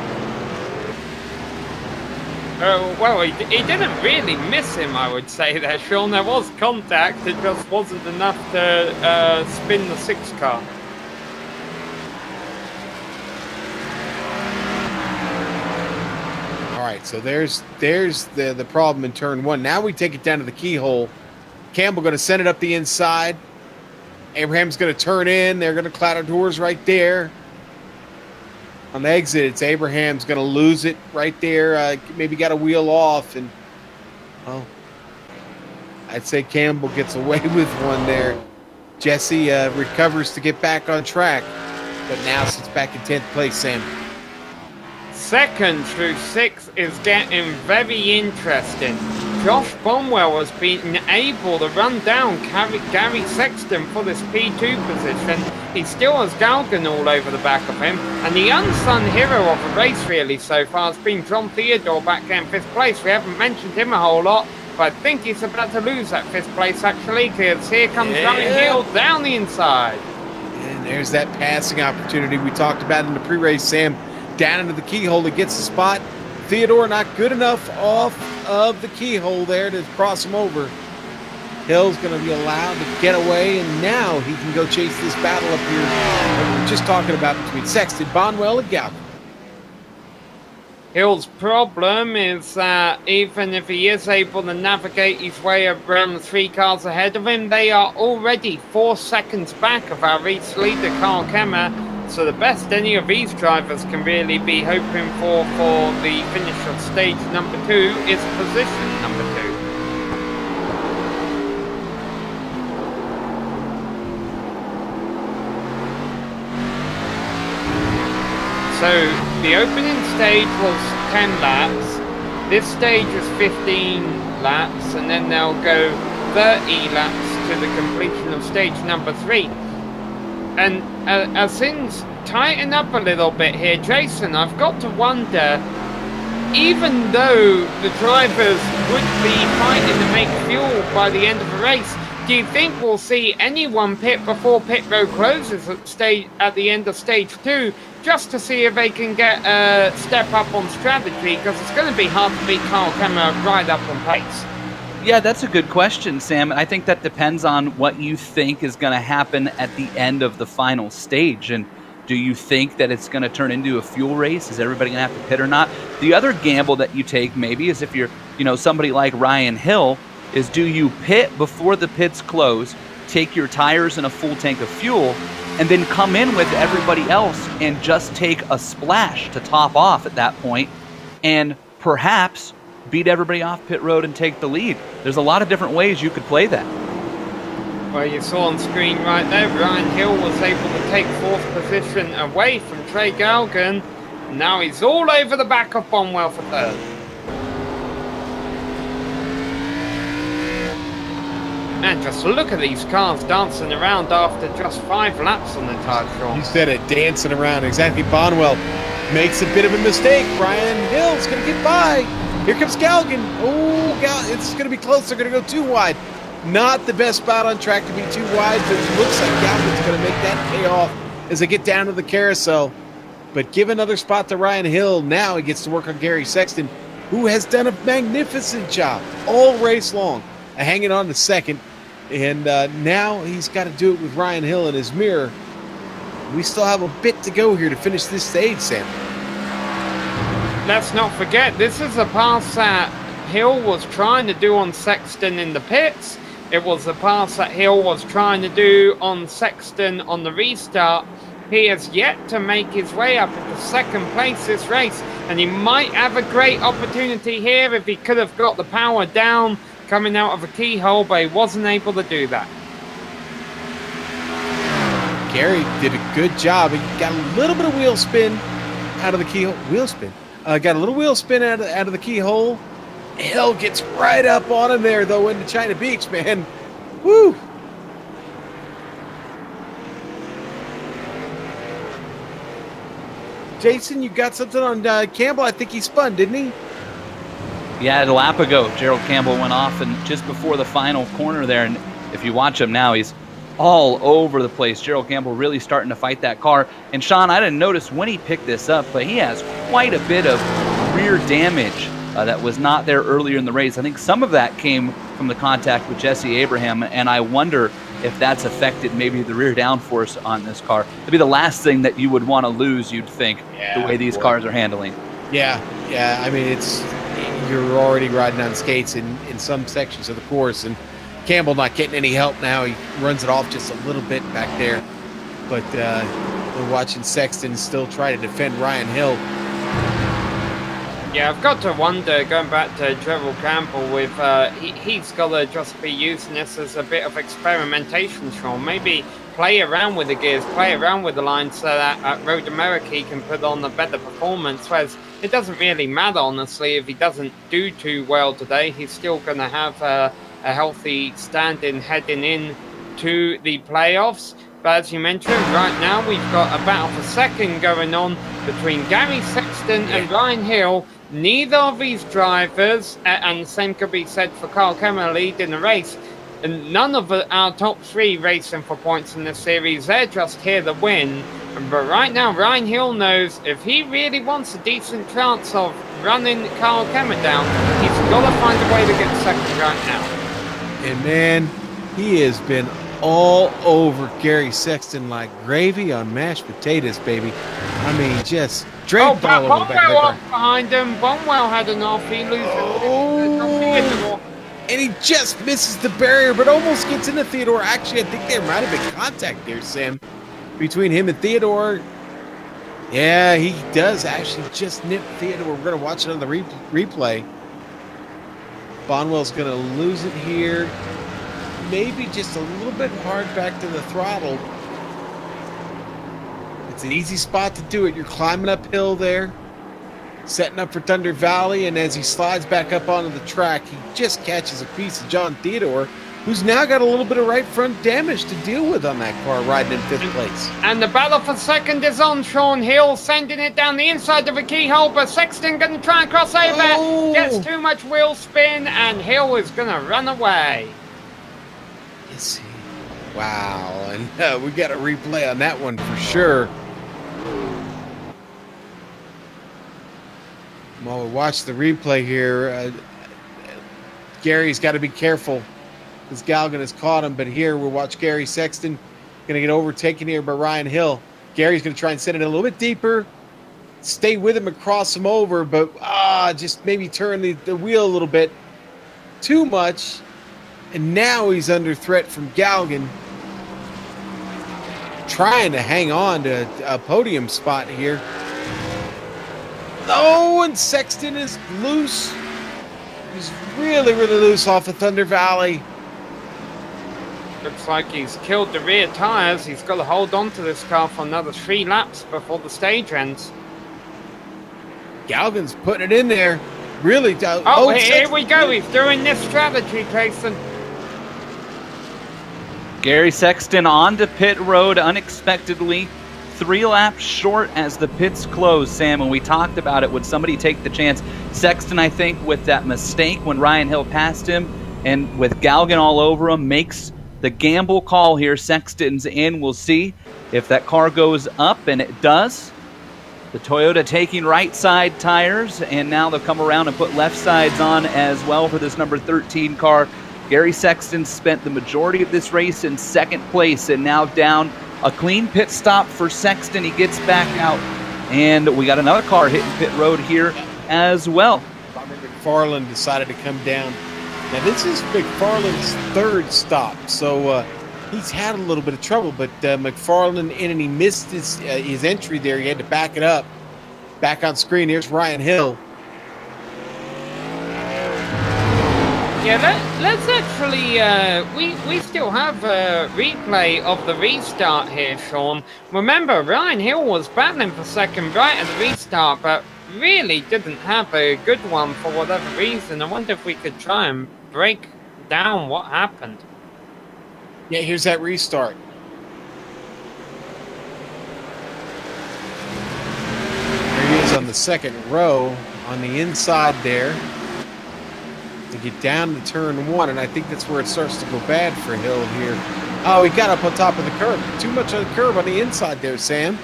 Well, he didn't really miss him, I would say there, Sean. There was contact. It just wasn't enough to spin the 6 car. right, so there's the problem in turn one. Now we take it down to the keyhole. Campbell going to send it up the inside. Abraham's going to turn in. They're going to clatter doors right there. On the exit, it's Abraham's going to lose it right there. Maybe got a wheel off. And, well, I'd say Campbell gets away with one there. Jesse recovers to get back on track. But now sits back in 10th place, Sam. Second through 6th is getting very interesting. Josh Bonwell has been able to run down Gary Sexton for this P2 position. He still has Galgan all over the back of him. And the unsung hero of the race really so far has been John Theodore back in 5th place. We haven't mentioned him a whole lot, but I think he's about to lose that 5th place actually, because here comes Ryan Hill down the inside. And there's that passing opportunity we talked about in the pre-race, Sam. Down into the keyhole to get the spot. Theodore not good enough off of the keyhole there to cross him over. Hill's going to be allowed to get away, and now he can go chase this battle up here that we were just talking about between Sexton, Bonwell, and Galgan. Hill's problem is that even if he is able to navigate his way around the 3 cars ahead of him, they are already 4 seconds back of our race leader, Carl Kemmer. So the best any of these drivers can really be hoping for the finish of stage number 2 is position number 2. So the opening stage was 10 laps. This stage is 15 laps, and then they'll go 30 laps to the completion of stage number 3. And as things tighten up a little bit here, Jason, I've got to wonder, even though the drivers would be fighting to make fuel by the end of the race, do you think we'll see anyone pit before pit road closes at the end of stage 2, just to see if they can get a step up on strategy, because it's going to be hard to beat Carl Kemmer right up on pace? Yeah, that's a good question, Sam. I think that depends on what you think is going to happen at the end of the final stage. And do you think that it's going to turn into a fuel race? Is everybody going to have to pit or not? The other gamble that you take maybe is if you're, somebody like Ryan Hill, is do you pit before the pits close, take your tires and a full tank of fuel, and then come in with everybody else and just take a splash to top off at that point and perhaps beat everybody off pit road and take the lead? There's a lot of different ways you could play that. Well, you saw on screen right there, Ryan Hill was able to take 4th position away from Trey Galgan. Now he's all over the back of Bonwell for 3rd. And just look at these cars dancing around after just 5 laps on the tire, Sean. You said it, dancing around. Exactly. Bonwell makes a bit of a mistake. Ryan Hill's going to get by. Here comes Galgan. Oh, it's going to be close. They're going to go too wide. Not the best spot on track to be too wide, but it looks like Galgan's going to make that pay off as they get down to the carousel. But give another spot to Ryan Hill. Now he gets to work on Gary Sexton, who has done a magnificent job all race long, hanging on to 2nd. And now he's got to do it with Ryan Hill in his mirror. We still have a bit to go here to finish this stage, Sam. Let's not forget, this is a pass that Hill was trying to do on Sexton in the pits. It was the pass that Hill was trying to do on Sexton on the restart. He has yet to make his way up into 2nd place this race, and he might have a great opportunity here if he could have got the power down coming out of a keyhole, but he wasn't able to do that. Gary did a good job. He got a little bit of wheel spin out of the keyhole. Got a little wheel spin out of the keyhole. Hill gets right up on him there, though, into China Beach, man. Woo! Jason, you got something on Campbell? I think he spun, didn't he? Yeah, a lap ago, Gerald Campbell went off, and just before the final corner there, and if you watch him now, he's all over the place. Gerald Campbell really starting to fight that car. And Sean, I didn't notice when he picked this up, but he has quite a bit of rear damage that was not there earlier in the race. I think some of that came from the contact with Jesse Abraham, and I wonder if that's affected maybe the rear downforce on this car. It'd be the last thing that you would want to lose, you'd think, the way these cars are handling. Yeah, yeah. I mean, you're already riding on skates in some sections of the course, and Campbell not getting any help now. He runs it off just a little bit back there, but we're watching Sexton still try to defend Ryan Hill. Yeah, I've got to wonder, going back to Gerald Campbell, with he's got to just be using this as a bit of experimentation, Sean. Maybe play around with the gears, play around with the lines, so that at Road America he can put on a better performance. Whereas it doesn't really matter, honestly, if he doesn't do too well today. He's still going to have a healthy stand-in heading in to the playoffs. But as you mentioned, right now we've got a battle for second going on between Gary Sexton and Ryan Hill. Neither of these drivers, and the same could be said for Carl Kemmer leading the race, and none of our top three racing for points in this series. They're just here to win. But right now, Ryan Hill knows if he really wants a decent chance of running Carl Kemmer down, he's got to find a way to get second right now. And man, he has been all over Gary Sexton like gravy on mashed potatoes, baby. I mean, just draped all over the back of the car. Behind him. Bonwell had an off. He loses. And he just misses the barrier, but almost gets into Theodore. Actually, I think there might have been contact there, Sam, between him and Theodore. Yeah, he does actually just nip Theodore. We're going to watch it on the replay. Bonwell's going to lose it here. Maybe just a little bit hard back to the throttle. It's an easy spot to do it. You're climbing uphill there, setting up for Thunder Valley, and as he slides back up onto the track, he just catches a piece of John Theodore, who's now got a little bit of right front damage to deal with on that car, riding in fifth place. And the battle for second is on. Sean Hill sending it down the inside of a keyhole, but Sexton going to try and cross over. Gets too much wheel spin, and Hill is going to run away. Wow, and we got a replay on that one for sure. While we watch the replay here, Gary's got to be careful because Galgan has caught him. But here we'll watch Gary Sexton going to get overtaken here by Ryan Hill. Gary's going to try and send it a little bit deeper, stay with him and cross him over, but just maybe turn the wheel a little bit too much. And now he's under threat from Galgan, trying to hang on to a podium spot here. Oh, and Sexton is loose. He's really, really loose off of Thunder Valley. Looks like he's killed the rear tires. He's got to hold on to this car for another 3 laps before the stage ends. Galgan's putting it in there. Really. Here we go. He's doing this strategy, Jason. Gary Sexton onto pit road unexpectedly, 3 laps short as the pits close, Sam, and we talked about it. Would somebody take the chance? Sexton, I think, with that mistake when Ryan Hill passed him and with Galgan all over him, makes the gamble call here. Sexton's in. We'll see if that car goes up, and it does. The Toyota taking right side tires, and now they'll come around and put left sides on as well for this number 13 car. Gary Sexton spent the majority of this race in second place, and now down a clean pit stop for Sexton. He gets back out, and we got another car hitting pit road here as well. Robert McFarland decided to come down. Now this is McFarland's 3rd stop, so he's had a little bit of trouble, but McFarland in, and he missed his entry there. He had to back it up. Back on screen, here's Ryan Hill. Yeah, let's actually, we still have a replay of the restart here, Sean. Remember, Ryan Hill was battling for second right at the restart, but really didn't have a good one for whatever reason. I wonder if we could try and break down what happened. Yeah, here's that restart. There he is on the second row, on the inside there. To get down to turn 1, and I think that's where it starts to go bad for Hill here. Oh, he got up on top of the curb. Too much on the curb on the inside there, Sam.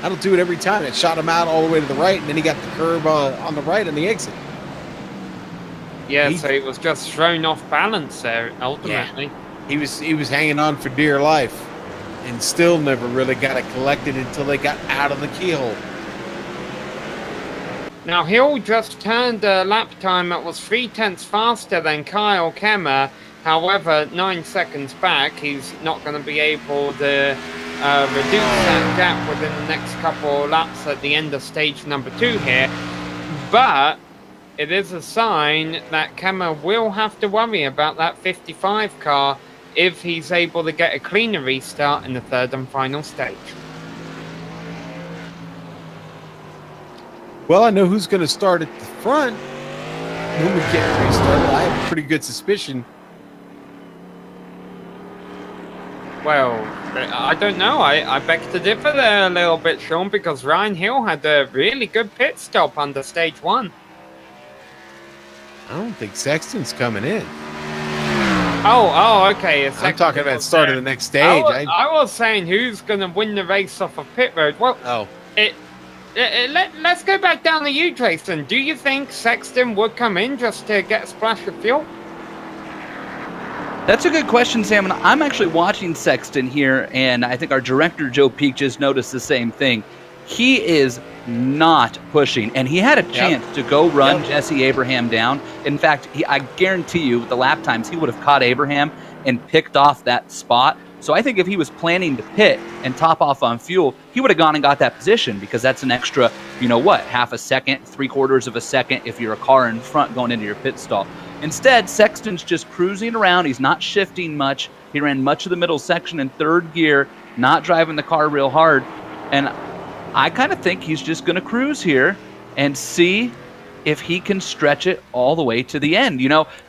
That'll do it every time. It shot him out all the way to the right, and then he got the curb on the right on the exit. Yeah, so he was just thrown off balance there, ultimately. Yeah. He was hanging on for dear life, and still never really got it collected until they got out of the keyhole. Now, Hill just turned a lap time that was 0.3 faster than Kyle Kemmer. However, 9 seconds back, he's not going to be able to reduce that gap within the next couple of laps at the end of stage number 2 here. But it is a sign that Kemmer will have to worry about that 55 car if he's able to get a cleaner restart in the 3rd and final stage. Well, I know who's going to start at the front when we get restarted. I have a pretty good suspicion. Well, I don't know. I beg to differ there a little bit, Sean, because Ryan Hill had a really good pit stop under stage 1. I don't think Sexton's coming in. Oh, okay. I'm talking about start of the next stage. I was saying who's going to win the race off of pit road. Well, let's go back down to you, Jason. Do you think Sexton would come in just to get a splash of fuel? That's a good question, Sam. And I'm actually watching Sexton here, and I think our director, Joe Peak, just noticed the same thing. He is not pushing, and he had a chance to go run Jesse Abraham down. In fact, I guarantee you, with the lap times, he would have caught Abraham and picked off that spot. So I think if he was planning to pit and top off on fuel, he would have gone and got that position, because that's an extra, half a second, 3/4 of a second if you're a car in front going into your pit stall. Instead, Sexton's just cruising around. He's not shifting much. He ran much of the middle section in 3rd gear, not driving the car real hard. And I kind of think he's just going to cruise here and see if he can stretch it all the way to the end.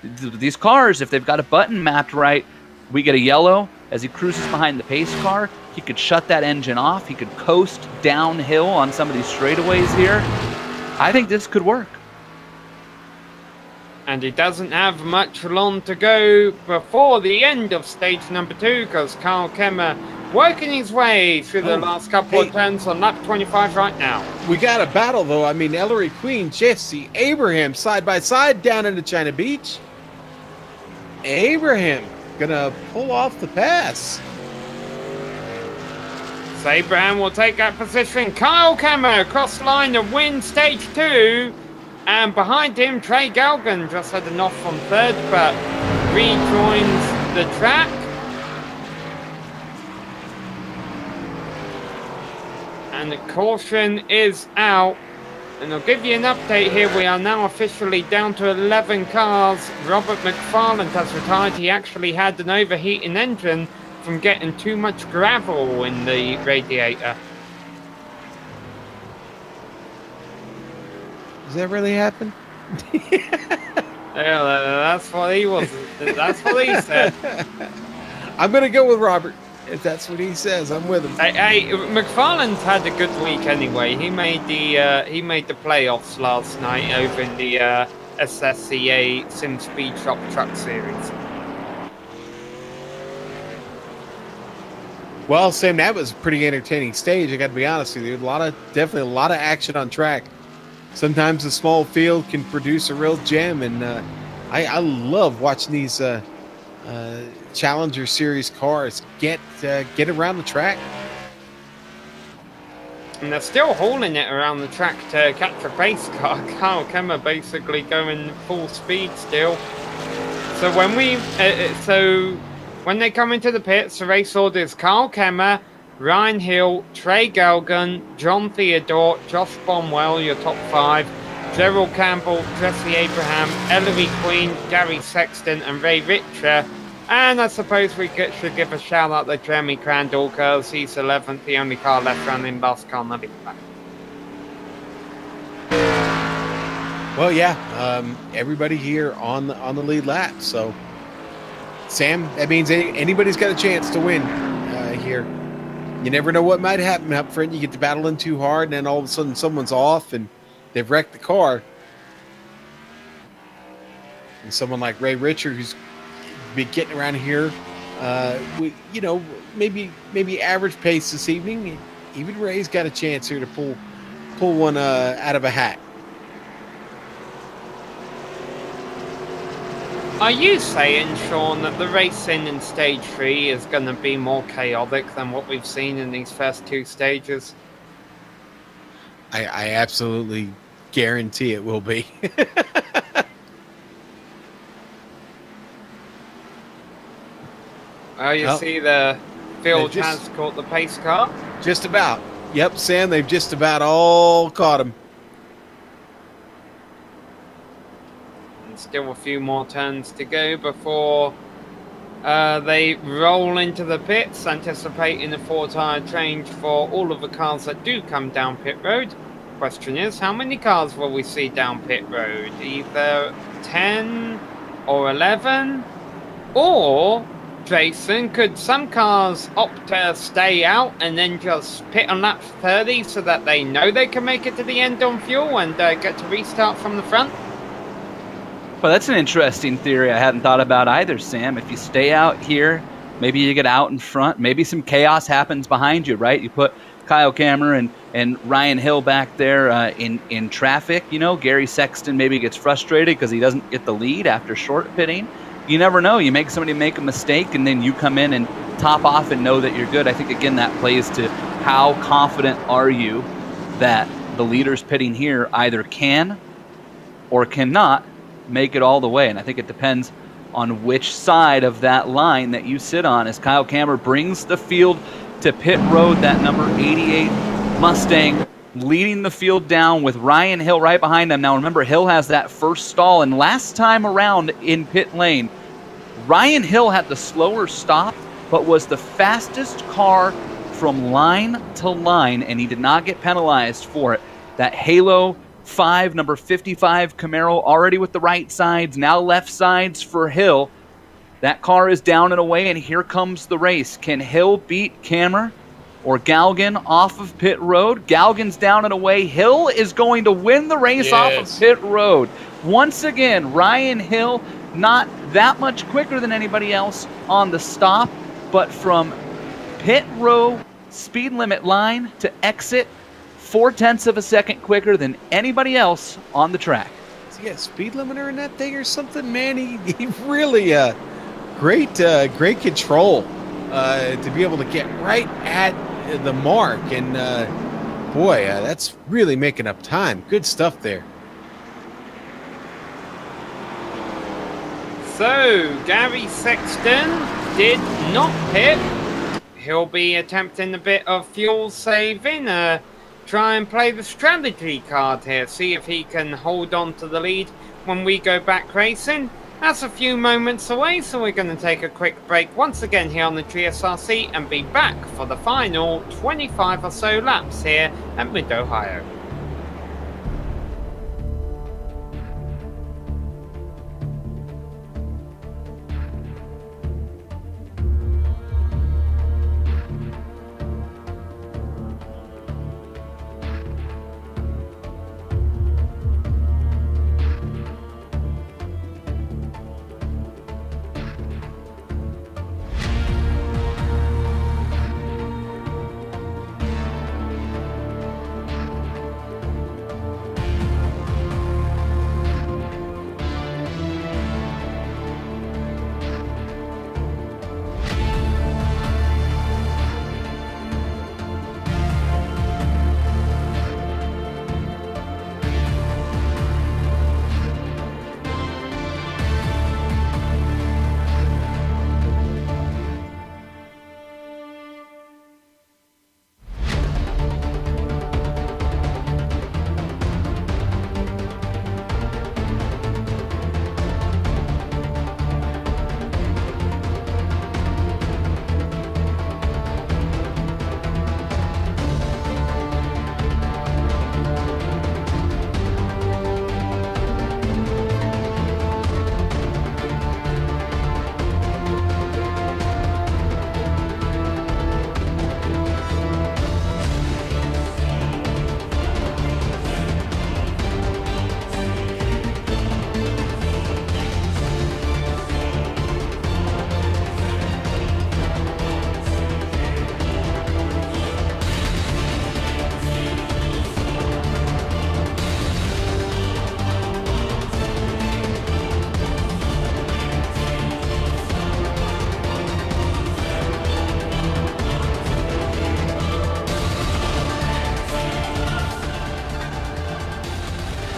These cars, if they've got a button mapped right, we get a yellow. As he cruises behind the pace car, he could shut that engine off. He could coast downhill on some of these straightaways here. I think this could work. And he doesn't have much long to go before the end of stage number 2, because Kyle Kemmer working his way through the last couple of turns on lap 25 right now. We got a battle, though. I mean, Ellery Queen, Jesse Abraham side by side down into China Beach. Abraham gonna pull off the pass. So Abraham will take that position. Kyle Kemmer across the line to win stage 2. And behind him, Trey Galgan just had an off from 3rd, but rejoins the track. And the caution is out. And I'll give you an update here. We are now officially down to 11 cars. Robert McFarland has retired. He actually had an overheating engine from getting too much gravel in the radiator. Does that really happen? Yeah, that's what he was. That's what he said. I'm gonna go with Robert. If that's what he says, I'm with him. Hey, McFarland's had a good week anyway. He made the playoffs last night over in the SSCA Sim Speed Shop Truck Series. Well, Sam, that was a pretty entertaining stage. I got to be honest with you. Definitely a lot of action on track. Sometimes a small field can produce a real gem, and I love watching these Challenger Series cars get around the track. And they're still hauling it around the track to catch a pace car. Kyle Kemmer basically going full speed still. So when they come into the pits, the race order is Kyle Kemmer, Ryan Hill, Trey Galgan, John Theodore, Josh Bonwell, your top 5, Gerald Campbell, Jesse Abraham, Ellery Queen, Gary Sexton, and Ray Richer. And I suppose we should give a shout out to Jeremy Crandall, because he's 11th, the only car left running, last car not even back. Well, yeah, everybody here on the lead lap. So, Sam, that means anybody's got a chance to win here. You never know what might happen up front. You get to battling too hard, and then all of a sudden someone's off and they've wrecked the car. And someone like Ray Richer, who's been getting around here, maybe average pace this evening. Even Ray's got a chance here to pull one out of a hat. Are you saying, Sean, that the racing in stage 3 is going to be more chaotic than what we've seen in these first 2 stages? I absolutely guarantee it will be. Well, you see the field has caught the pace car. Just about. Yep, Sam, they've just about all caught him. And still a few more turns to go before they roll into the pits, anticipating a 4-tire change for all of the cars that do come down pit road. Question is, how many cars will we see down pit road? Either 10 or 11? Or, Jason, could some cars opt to stay out and then just pit on lap 30 so that they know they can make it to the end on fuel and get to restart from the front? Well, that's an interesting theory I hadn't thought about either, Sam. If you stay out here, maybe you get out in front, maybe some chaos happens behind you, right? You put Kyle Cameron and Ryan Hill back there in traffic. You know, Gary Sexton maybe gets frustrated because he doesn't get the lead after short pitting. You never know. You make somebody make a mistake, and then you come in and top off and know that you're good. I think, again, that plays to how confident are you that the leaders pitting here either can or cannot make it all the way. And I think it depends on which side of that line that you sit on as Kyle Cameron brings the field to pit road, that number 88 Mustang leading the field down with Ryan Hill right behind him. Now remember, Hill has that first stall, and last time around in pit lane, Ryan Hill had the slower stop, but was the fastest car from line to line, and he did not get penalized for it. That Halo 5, number 55 Camaro, already with the right sides, now left sides for Hill. That car is down and away, and here comes the race. Can Hill beat Cameron or Galgan off of pit road? Galgan's down and away. Hill is going to win the race off of pit road. Once again, Ryan Hill not that much quicker than anybody else on the stop, but from pit row speed limit line to exit, 0.4 of a second quicker than anybody else on the track. Is he a speed limiter in that thing or something? Man, he really great control to be able to get right at the mark, and boy, that's really making up time. Good stuff there. So Gary Sexton did not pit. He'll be attempting a bit of fuel saving, try and play the strategy card here, see if he can hold on to the lead when we go back racing. That's a few moments away, so we're going to take a quick break once again here on the GSRC and be back for the final 25 or so laps here at Mid-Ohio.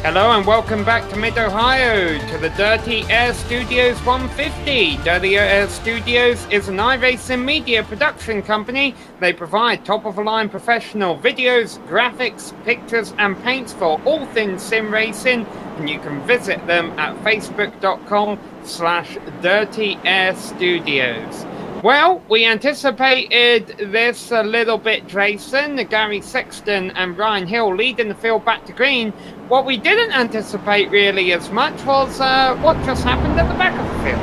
Hello and welcome back to Mid-Ohio, to the Dirty Air Studios 150. Dirty Air Studios is an iRacing media production company. They provide top-of-the-line professional videos, graphics, pictures and paints for all things sim racing, and you can visit them at facebook.com/Dirty Air Studios. Well, we anticipated this a little bit, Jason. Gary Sexton and Ryan Hill leading the field back to green. What we didn't anticipate really as much was what just happened at the back of the field.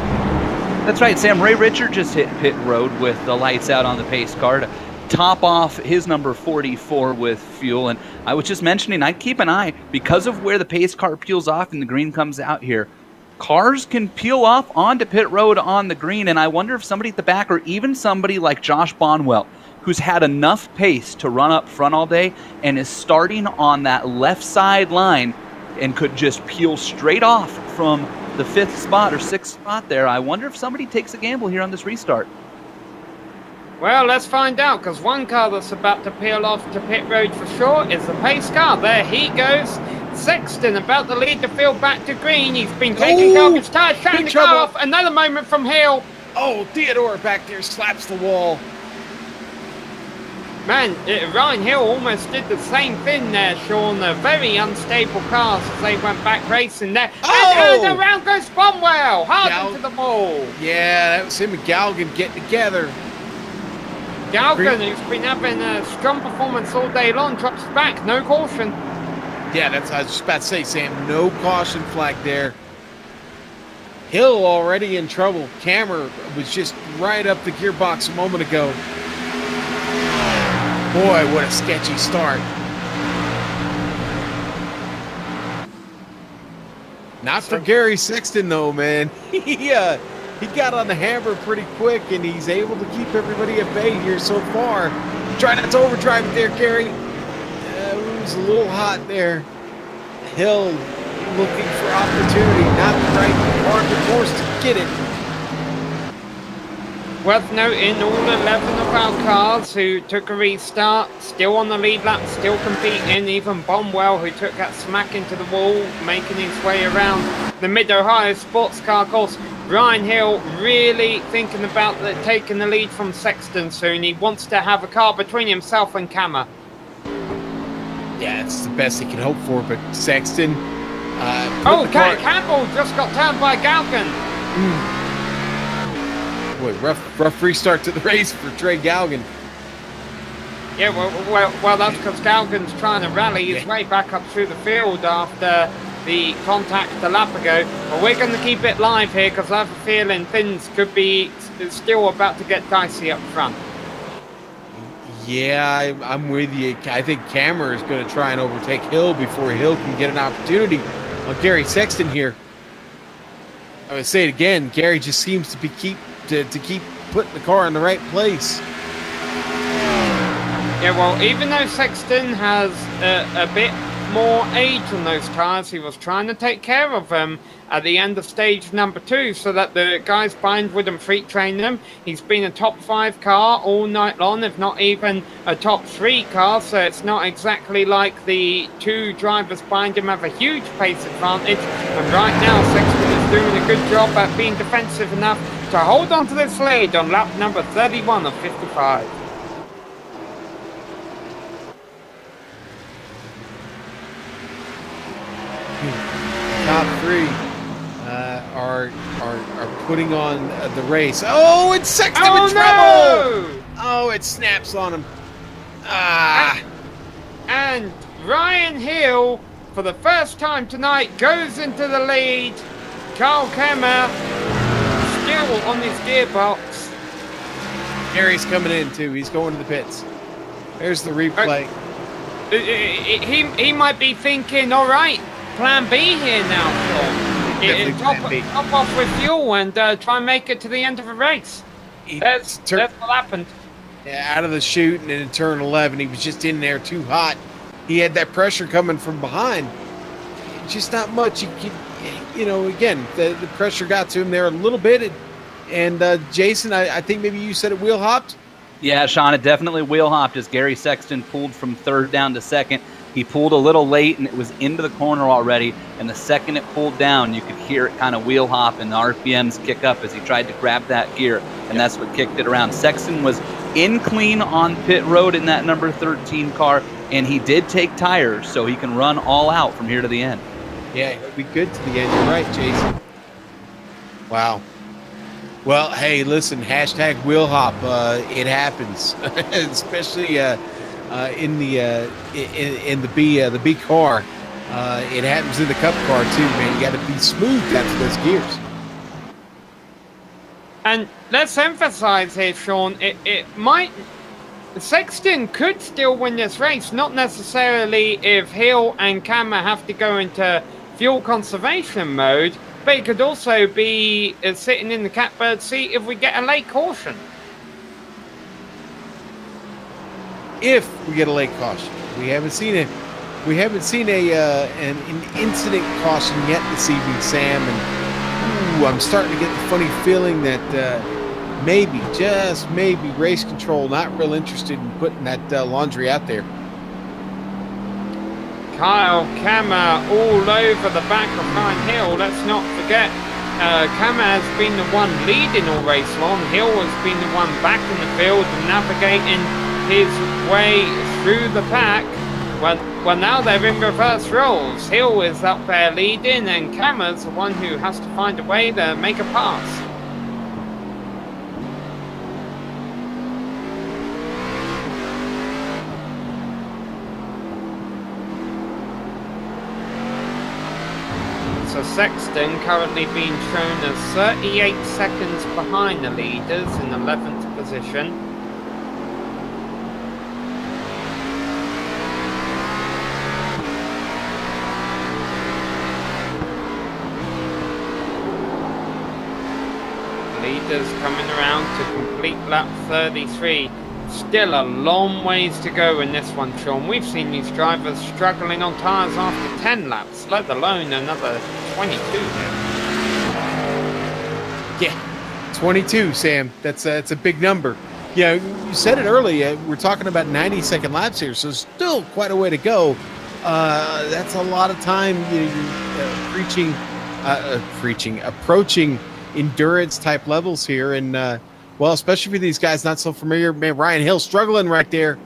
That's right, Sam. Ray Richard just hit pit road with the lights out on the pace car to top off his number 44 with fuel. And I was just mentioning, I keep an eye, because of where the pace car peels off and the green comes out here, cars can peel off onto pit road on the green, and I wonder if somebody at the back, or even somebody like Josh Bonwell, who's had enough pace to run up front all day and is starting on that left side line and could just peel straight off from the 5th spot or 6th spot there. I wonder if somebody takes a gamble here on this restart. Well, let's find out, because one car that's about to peel off to pit road for sure is the pace car. There he goes. Sexton about to lead the field back to green. He's been taking care of his tyres, shutting the car off. Another moment from Hill. Oh, Theodore back there slaps the wall. Man, Ryan Hill almost did the same thing there, Sean. Very unstable cars as they went back racing there. And around goes Bonwell, hard into the wall. Yeah, that was him and Galgan getting together. Galgan, who's been having a strong performance all day long, drops back, no caution. Yeah, that's what I was just about to say, Sam. No caution flag there. Hill already in trouble. Camera was just right up the gearbox a moment ago. Boy, what a sketchy start. Not for Gary Sexton, though, man. He got on the hammer pretty quick, and he's able to keep everybody at bay here so far. Try not to overdrive it there, Gary. It was a little hot there. Hill looking for opportunity, not the right part of the course to get it. Worth noting, all 11 of our cars who took a restart, still on the lead lap, still competing. Even Bonwell, who took that smack into the wall, making his way around the Mid-Ohio sports car course. Ryan Hill really thinking about taking the lead from Sexton soon. He wants to have a car between himself and Kammer. Yeah, it's the best he can hope for, but Sexton... Campbell just got turned by Galgan. Boy, rough restart to the race for Trey Galgan. Yeah, well, that's because Galgan's trying to rally his way back up through the field after the contact a lap ago. But we're going to keep it live here, because I have a feeling things could be still about to get dicey up front. Yeah, I'm with you. I think Camera is going to try and overtake Hill before Hill can get an opportunity on Gary Sexton here. I would say it again, Gary just seems to keep putting the car in the right place. Yeah, well, even though Sexton has a bit more age on those tires, he was trying to take care of them at the end of stage number 2 so that the guys behind wouldn't freak train them. He's been a top 5 car all night long, if not even a top 3 car, so it's not exactly like the 2 drivers behind him have a huge pace advantage. And right now, Sexton is doing a good job at being defensive enough to hold on to this lead on lap number 31 of 55. Top 3 are putting on the race. Oh, it's Sexton in trouble! Oh, it snaps on him. And Ryan Hill, for the first time tonight, goes into the lead. Carl Kemmer still on his gearbox. Gary's coming in too. He's going to the pits. There's the replay. He might be thinking, all right, plan B here now, Sean. Top off with fuel and try and make it to the end of the race. That's what happened. Yeah, out of the chute and in turn 11, he was just in there too hot. He had that pressure coming from behind. Just not much. Again, the pressure got to him there a little bit. And Jason, I think maybe you said it wheel hopped? Yeah, Sean, it definitely wheel hopped as Gary Sexton pulled from 3rd down to 2nd. He pulled a little late, and it was into the corner already, and the second it pulled down, you could hear it kind of wheel hop and the RPMs kick up as he tried to grab that gear, and that's what kicked it around. Sexton was in clean on pit road in that number 13 car, and he did take tires, so he can run all out from here to the end. Yeah, it'll be good to the end. You're right, Jason. Wow. Well, hey, listen, hashtag wheel hop. It happens, especially in the B car. It happens in the Cup car too, man. You got to be smooth after those gears. And let's emphasize here, Sean, Sexton could still win this race, not necessarily if Hill and Kammer have to go into fuel conservation mode, but it could also be sitting in the catbird seat if we get a late caution. If we get a late caution, we haven't seen an incident caution yet this evening, Sam. And I'm starting to get the funny feeling that maybe, just maybe, race control not real interested in putting that laundry out there. Kyle Kammer all over the back of Ryan Hill. Let's not forget, Kammer has been the one leading all race long. Hill has been the one back in the field and navigating his way through the pack. Well, now they're in reverse roles. Hill is up there leading, and Kammer's the one who has to find a way to make a pass. So Sexton currently being shown as 38 seconds behind the leaders in 11th position. Leaders coming around to complete lap 33. Still a long ways to go in this one, Sean. We've seen these drivers struggling on tyres after 10 laps, let alone another 22 now. Yeah, 22, Sam. That's a big number. Yeah, you said it earlier. We're talking about 90-second laps here, so still quite a way to go. That's a lot of time. You're approaching endurance-type levels here, and well, especially for these guys not so familiar. Man, Ryan Hill struggling right there.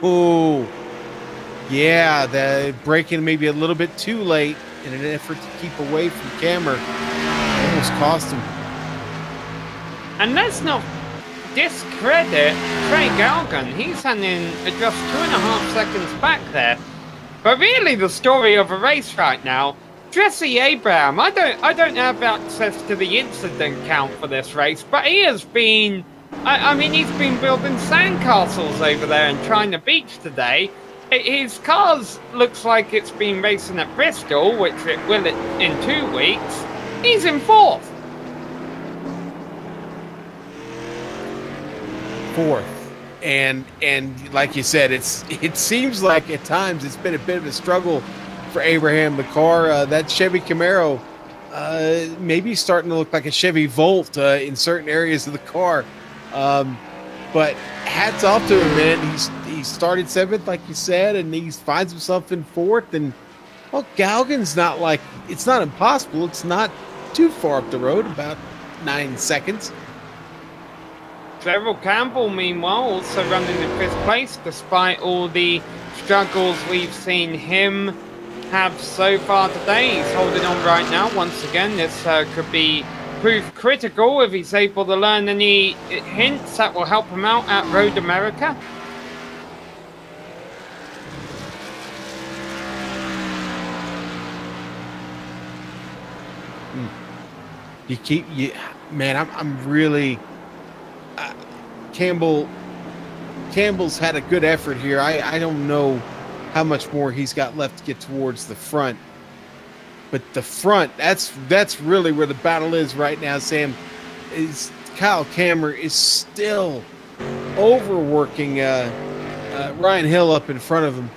Ooh. Yeah, the braking maybe a little bit too late in an effort to keep away from Kammer. Almost cost him. And let's not discredit Trey Galgan. He's hanging just 2.5 seconds back there. But really the story of a race right now, Jesse Abraham, I don't have access to the incident count for this race, but he has been, I mean, he's been building sandcastles over there and trying to beach today. His cars looks like it's been racing at Bristol, which it will in 2 weeks. He's in 4th. And like you said, it seems like at times it's been a bit of a struggle for Abraham. The car, that Chevy Camaro, maybe starting to look like a Chevy Volt in certain areas of the car. But hats off to him, man. He started 7th, like you said, and he finds himself in 4th. And well, Galgan's not like, it's not impossible. It's not too far up the road, about 9 seconds. Trevor Campbell, meanwhile, also running in 5th place, despite all the struggles we've seen him have so far today. He's holding on right now. Once again, this could be proof critical if he's able to learn any hints that will help him out at Road America. I'm really Campbell's had a good effort here. I don't know how much more he's got left to get towards the front, but the front, that's really where the battle is right now, Sam. Is Kyle Kammer is still overworking Ryan Hill up in front of him.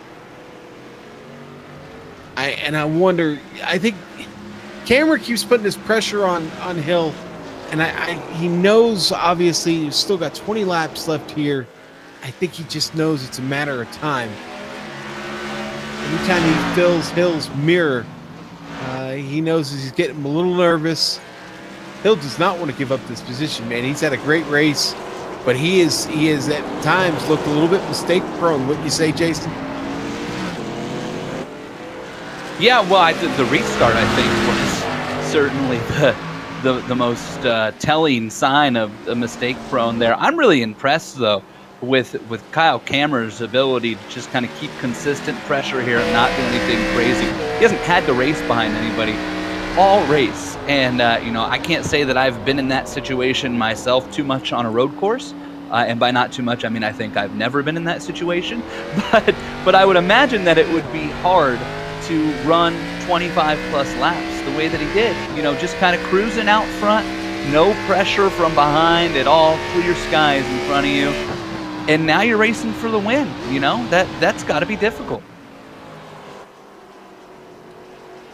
I wonder, I think Kammer keeps putting this pressure on Hill, and he knows, obviously, he's still got 20 laps left here. I think he just knows it's a matter of time. anytime he fills Hill's mirror, he knows he's getting a little nervous. Hill does not want to give up this position, man. He's had a great race, but he is at times looked a little bit mistake prone. Wouldn't you say, Jason? Yeah, well, the restart, I think, was certainly the most telling sign of a mistake prone there. I'm really impressed, though, with Kyle Kammerer's ability to just kind of keep consistent pressure here and not do anything crazy. He hasn't had to race behind anybody all race. And, I can't say that I've been in that situation myself too much on a road course. And by not too much, I mean I think I've never been in that situation. But I would imagine that it would be hard to run 25-plus laps the way that he did. Just kind of cruising out front, no pressure from behind at all, clear skies in front of you. And now you're racing for the win. That's got to be difficult.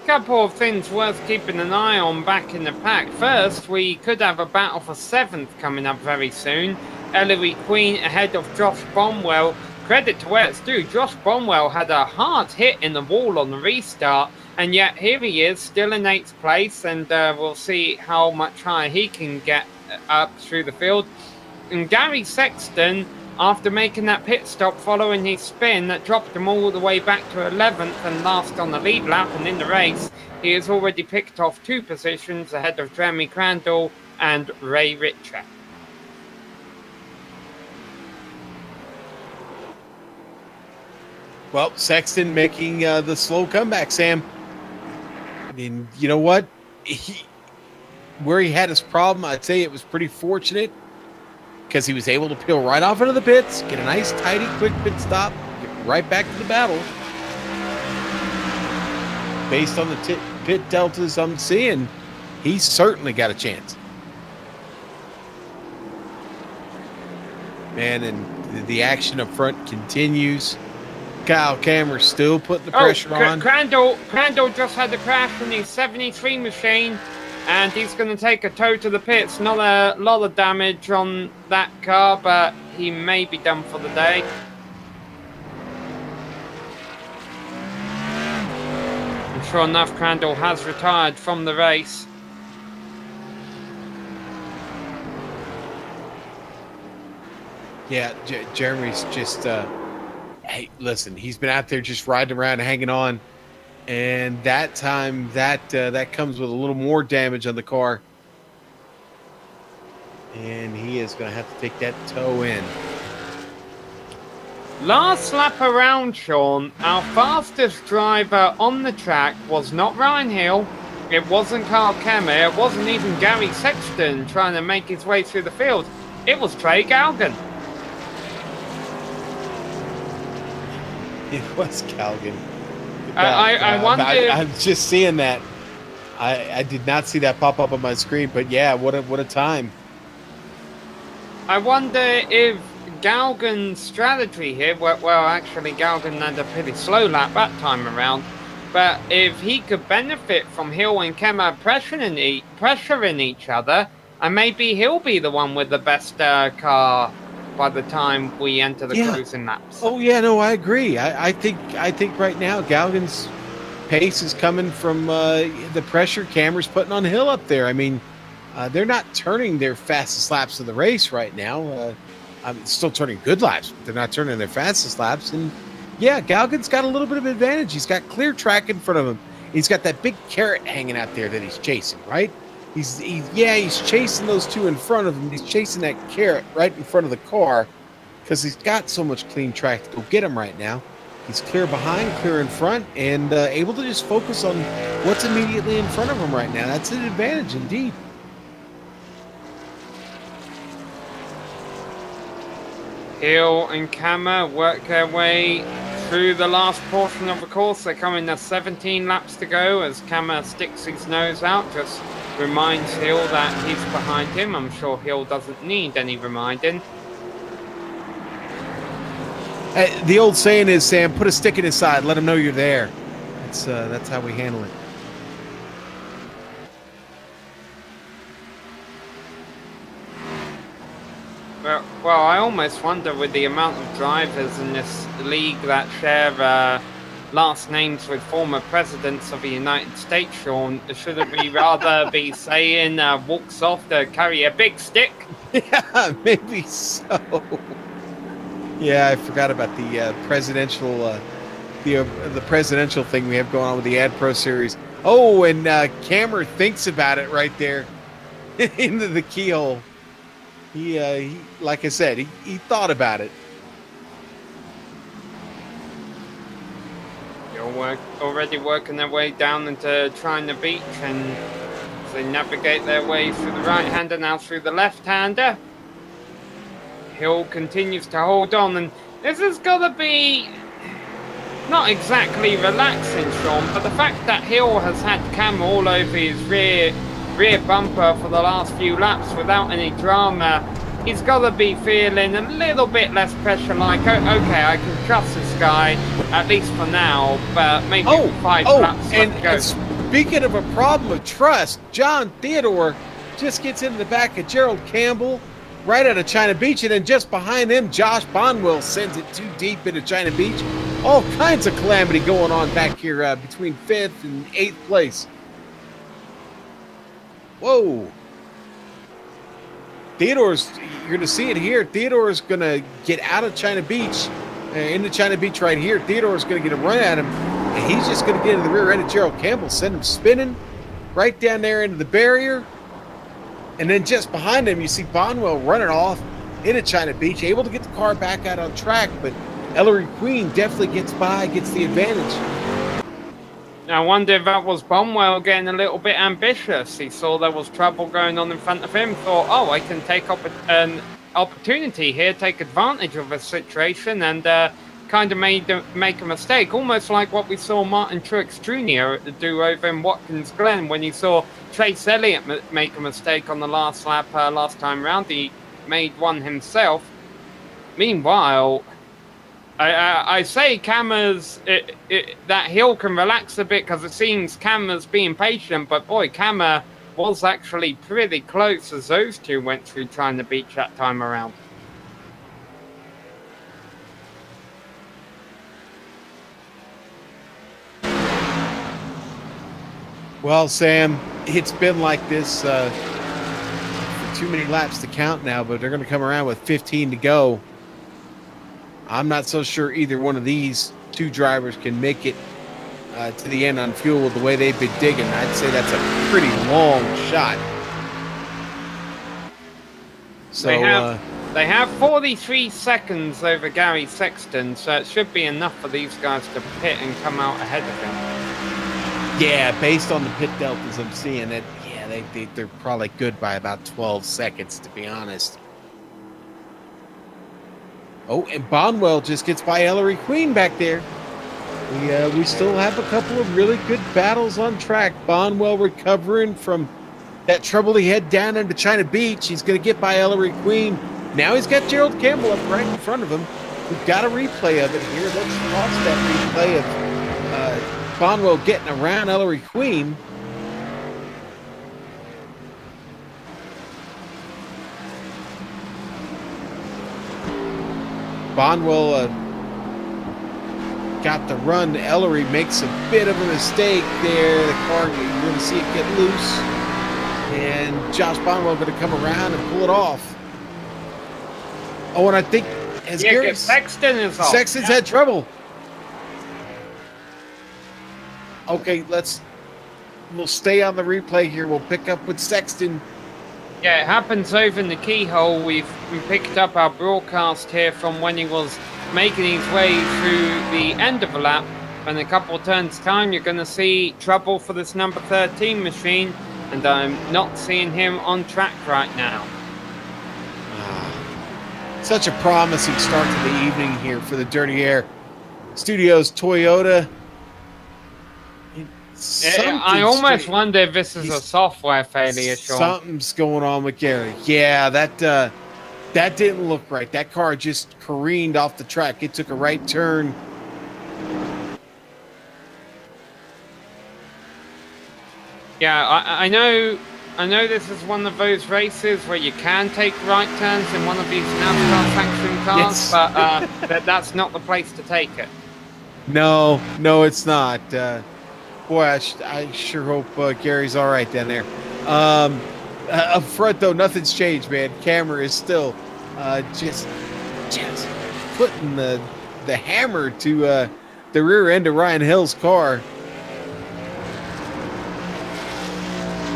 Couple of things worth keeping an eye on back in the pack. First, we could have a battle for 7th coming up very soon. Ellery Queen ahead of Josh Bonwell. Credit to where it's due. Josh Bonwell had a hard hit in the wall on the restart, and yet here he is, still in 8th place, and we'll see how much higher he can get up through the field. And Gary Sexton, after making that pit stop following his spin that dropped him all the way back to 11th and last on the lead lap and in the race, he has already picked off 2 positions ahead of Jeremy Crandall and Ray Richer. Well, Sexton making the slow comeback, Sam. I mean, you know what? Where he had his problem, I'd say it was pretty fortunate because he was able to peel right off into the pits, get a nice, tidy, quick pit stop, get right back to the battle. Based on the pit deltas I'm seeing, he's certainly got a chance. Man, and the action up front continues. Kyle Kammerer still putting the pressure on. Crandall just had a crash in his 73 machine, and he's going to take a tow to the pits. Not a lot of damage on that car, but he may be done for the day. And sure enough, Crandall has retired from the race. Yeah, Jeremy's just... hey, listen, he's been out there just riding around, hanging on, and that time that comes with a little more damage on the car, and he is going to have to take that tow in. Last lap around, Sean, our fastest driver on the track was not Ryan Hill, it wasn't Kyle Kammerer, it wasn't even Gary Sexton trying to make his way through the field. It was Trey Galgan. It was Galgan. I wonder. I'm just seeing that. I did not see that pop up on my screen, but yeah, what a time. I wonder if Galgan's strategy here, well, actually Galgan had a pretty slow lap that time around, but if he could benefit from Hill and Kemmer pressuring each other, and maybe he'll be the one with the best car by the time we enter the closing laps. Oh yeah, no, I agree. I think right now Galgan's pace is coming from the pressure Kammerer's putting on Hill up there. I mean, they're not turning their fastest laps of the race right now. Still turning good laps, but they're not turning their fastest laps. And yeah, Galgan's got a little bit of advantage. He's got clear track in front of him. He's got that big carrot hanging out there that he's chasing, right? He's chasing those 2 in front of him. He's chasing that carrot right in front of the car because he's got so much clean track to go get him right now. He's clear behind, clear in front, and able to just focus on what's immediately in front of him right now. That's an advantage indeed. Hill and Kammerer work their way through the last portion of the course. They're coming to 17 laps to go as Kammerer sticks his nose out, just reminds Hill that he's behind him. I'm sure Hill doesn't need any reminding. The old saying is, Sam, put a stick in his side, let him know you're there. That's how we handle it. Well, I almost wonder with the amount of drivers in this league that share last names with former presidents of the United States, Sean. Shouldn't we rather be saying walks off to carry a big stick? Yeah, maybe so. Yeah, I forgot about the presidential the presidential thing we have going on with the AdPro series. Oh, and Cameron thinks about it right there into the keyhole. He like I said, he thought about it. They're already working their way down into China Beach, and as they navigate their way through the right-hander, now through the left-hander. Hill continues to hold on, and this has got to be not exactly relaxing, Sean, but the fact that Hill has had Cam all over his rear bumper for the last few laps without any drama, he's got to be feeling a little bit less pressure, like, okay, I can trust this guy, at least for now, but maybe 5 laps left to go. And speaking of a problem of trust, John Theodore just gets into the back of Gerald Campbell right out of China Beach, and then just behind him, Josh Bonwell sends it too deep into China Beach. All kinds of calamity going on back here between 5th and 8th place. Whoa. Theodore's, you're going to see it here. Theodore's going to get out of China Beach, into China Beach right here. Theodore's going to get a run at him, and he's just going to get into the rear end of Gerald Campbell, send him spinning right down there into the barrier. And then just behind him, you see Bonwell running off into China Beach, able to get the car back out on track, but Ellery Queen definitely gets by, gets the advantage. I wonder if that was Bonwell getting a little bit ambitious. He saw there was trouble going on in front of him, thought, oh, I can take an opportunity here, take advantage of the situation, and kind of make a mistake, almost like what we saw Martin Truex Jr. do over in Watkins Glen when he saw Chase Elliott make a mistake on the last lap last time round. He made one himself. Meanwhile, I say Kammer's that Hill can relax a bit because it seems Kammer's being patient, but boy, Kammer was actually pretty close as those two went through China Beach that time around. Well, Sam, it's been like this for too many laps to count now, but they're going to come around with 15 to go. I'm not so sure either one of these two drivers can make it to the end on fuel with the way they've been digging. I'd say that's a pretty long shot. So they have 43 seconds over Gary Sexton, so it should be enough for these guys to pit and come out ahead of him. Yeah, based on the pit deltas I'm seeing, that they're probably good by about 12 seconds, to be honest. Oh, and Bonwell just gets by Ellery Queen back there. We still have a couple of really good battles on track. Bonwell recovering from that trouble he had down into China Beach. He's going to get by Ellery Queen. Now he's got Gerald Campbell up right in front of him. We've got a replay of it here. Let's watch that replay of Bonwell getting around Ellery Queen. Bonwell got the run. Ellery makes a bit of a mistake there. The car, you're going to see it get loose. And Josh Bonwell going to come around and pull it off. Oh, and I think Sexton is off. Sexton's had trouble. Okay, we'll stay on the replay here. We'll pick up with Sexton. Yeah, it happens over in the keyhole. We picked up our broadcast here from when he was making his way through the end of the lap. In a couple of turns' time, you're going to see trouble for this number 13 machine, and I'm not seeing him on track right now. Such a promising start to the evening here for the Dirty Air Studios Toyota. I almost wonder if this is a software failure, Sean. Something's going on with Gary. Yeah, that didn't look right. That car just careened off the track. It took a right turn. Yeah, I know this is one of those races where you can take right turns in one of these NASCAR sanctioned cars, yes. But that's not the place to take it. No, it's not. Boy, I sure hope Gary's all right down there. Up front, though, nothing's changed, man. Camera is still just putting the hammer to the rear end of Ryan Hill's car.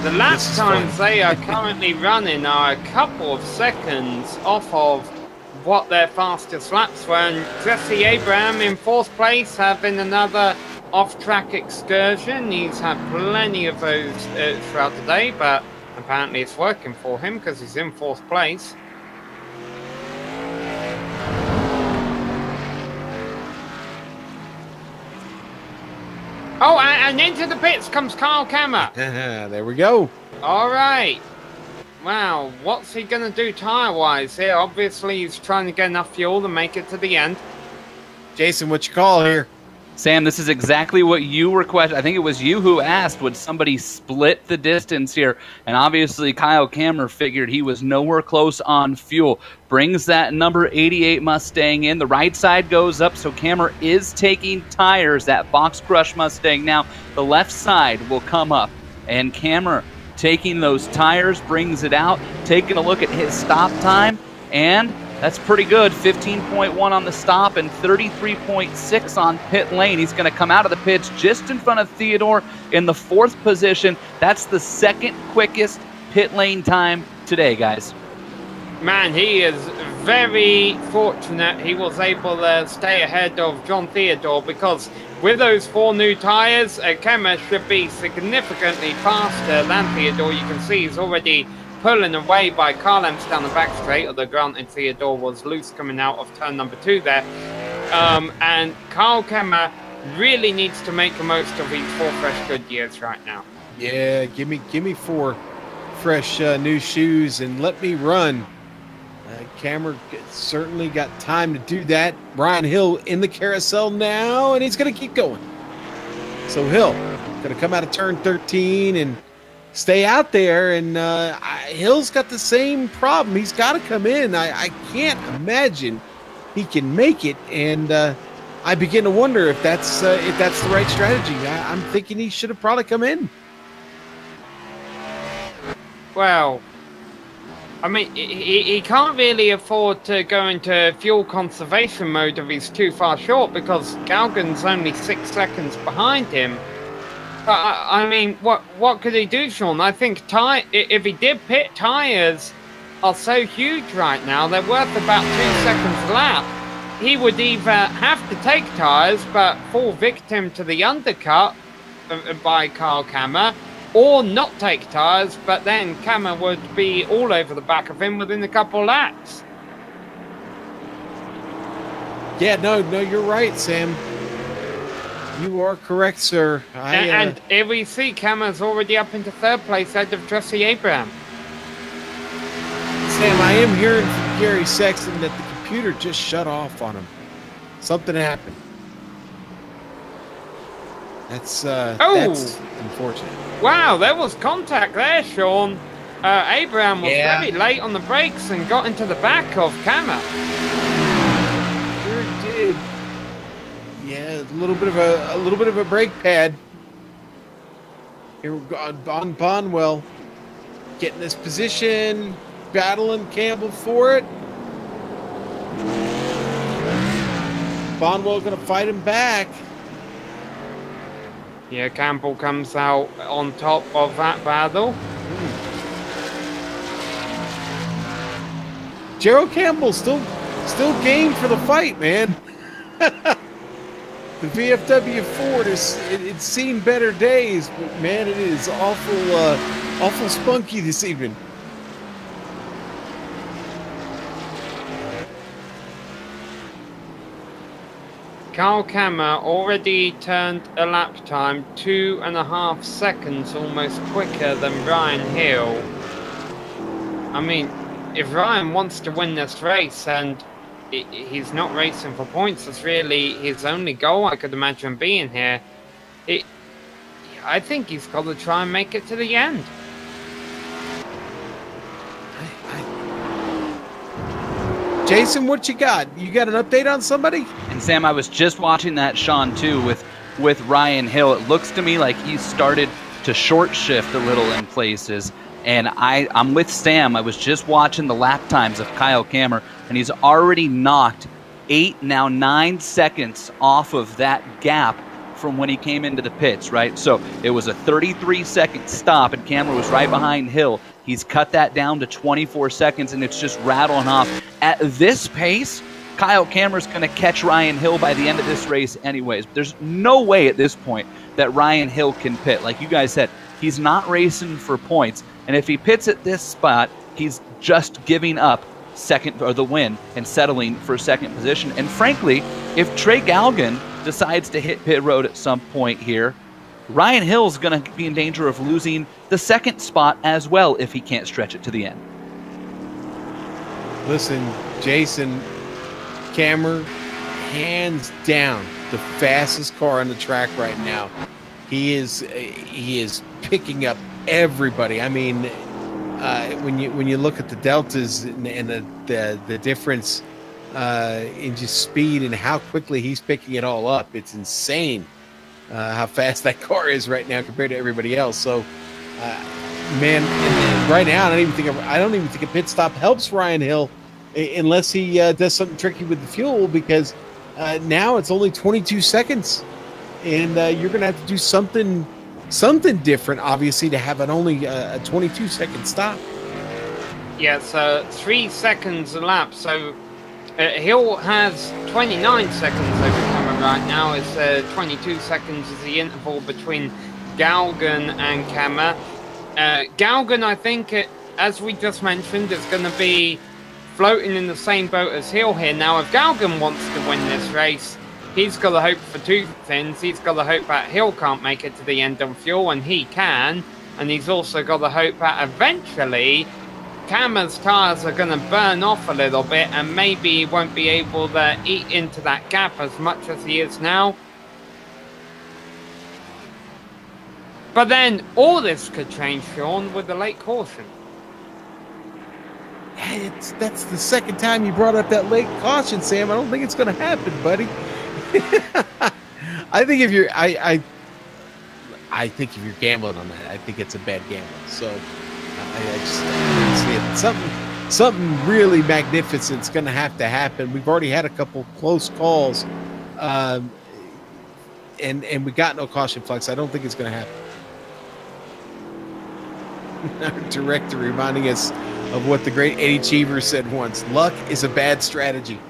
The lap times they are currently running are a couple of seconds off of what their fastest laps were. And Jesse Abraham in 4th place, having another off-track excursion. He's had plenty of those throughout the day, but apparently it's working for him because he's in 4th place. Oh, and into the pits comes Kyle Kammer. There we go. All right. Wow, what's he going to do tire-wise here? Obviously, he's trying to get enough fuel to make it to the end. Jason, what you call here? Sam, this is exactly what you requested. I think it was you who asked, would somebody split the distance here? And obviously, Kyle Kammer figured he was nowhere close on fuel. Brings that number 88 Mustang in. The right side goes up, so Kammer is taking tires, that Box Crush Mustang. Now, the left side will come up, and Kammer taking those tires, brings it out, taking a look at his stop time, and that's pretty good. 15.1 on the stop and 33.6 on pit lane. He's going to come out of the pits just in front of Theodore in the 4th position. That's the 2nd quickest pit lane time today, guys. Man, he is very fortunate he was able to stay ahead of John Theodore, because with those 4 new tyres, Kammer should be significantly faster than Theodore. You can see he's already pulling away by car lengths down the back straight, although granted Theodore was loose coming out of turn number 2 there. And Kyle Kammer really needs to make the most of these 4 fresh Goodyears right now. Yeah, give me 4 fresh new shoes and let me run. Kammer certainly got time to do that. Brian Hill in the carousel now, and he's going to keep going. So Hill going to come out of turn 13 and stay out there, and Hill's got the same problem. He's got to come in. I can't imagine he can make it, and I begin to wonder if that's the right strategy. I'm thinking he should have probably come in. Well, I mean, he can't really afford to go into fuel conservation mode if he's too far short, because Galgan's only 6 seconds behind him. I mean, what could he do, Sean? I think if he did pit, tyres are so huge right now, they're worth about 2 seconds a lap. He would either have to take tyres but fall victim to the undercut by Kyle Kammer, or not take tyres, but then Kammer would be all over the back of him within a couple of laps. Yeah, no, you're right, Sam. You are correct, sir. And here we see Kammer's already up into 3rd place ahead of Jesse Abraham. Sam, I am hearing from Gary Sexton that the computer just shut off on him. Something happened. That's unfortunate. Wow, there was contact there, Sean. Abraham was very late on the brakes and got into the back of Kammer. Sure did. Yeah, a little bit of a brake pad. Here we go on Bonwell, getting this position, battling Campbell for it. Bonwell going to fight him back. Yeah, Campbell comes out on top of that battle. Gerald Campbell still game for the fight, man. The VFW Ford it's seen better days, but man, it is awful spunky this evening. Kyle Kammer already turned a lap time 2.5 seconds almost quicker than Ryan Hill. I mean, if Ryan wants to win this race and he's not racing for points, that's really his only goal, I could imagine being here. I think he's got to try and make it to the end. Jason, what you got? You got an update on somebody? And Sam, I was just watching that, Sean, too, with Ryan Hill. It looks to me like he started to short shift a little in places. And I'm with Sam. I was just watching the lap times of Kyle Kammer, and he's already knocked 8, now 9 seconds off of that gap from when he came into the pits, right? So it was a 33-second stop, and Kammer was right behind Hill. He's cut that down to 24 seconds, and it's just rattling off. At this pace, Kyle Kammer's going to catch Ryan Hill by the end of this race anyways. There's no way at this point that Ryan Hill can pit. Like you guys said, he's not racing for points. And if he pits at this spot, he's just giving up second or the win and settling for second position. And frankly, if Trey Galgan decides to hit pit road at some point here, Ryan Hill's going to be in danger of losing the second spot as well if he can't stretch it to the end. Listen, Jason, Kammer, hands down, the fastest car on the track right now. He is picking up everybody. I mean, when you look at the deltas and the difference in just speed and how quickly he's picking it all up, it's insane how fast that car is right now compared to everybody else. So, man, right now I don't even think a pit stop helps Ryan Hill unless he does something tricky with the fuel, because now it's only 22 seconds, and you're going to have to do something different, obviously, to have only a 22-second stop. Yeah, so 3 seconds a lap. So Hill has 29 seconds over Kammer right now. It's 22 seconds is the interval between Galgan and Kammer. Galgan, I think, as we just mentioned, is going to be floating in the same boat as Hill here. Now, if Galgan wants to win this race, he's got to hope for two things. He's got to hope that Hill can't make it to the end on fuel, and he can. And he's also got to hope that eventually Kammer's tyres are going to burn off a little bit, and maybe he won't be able to eat into that gap as much as he is now. But then all this could change, Sean, with the late caution. That's the second time you brought up that late caution, Sam. I don't think it's going to happen, buddy. I think if you're gambling on that, I think it's a bad gamble. So I just see it. Something really magnificent's going to have to happen. We've already had a couple close calls, and we got no caution flex. I don't think it's going to happen. Our director reminding us of what the great Eddie Cheever said once: luck is a bad strategy.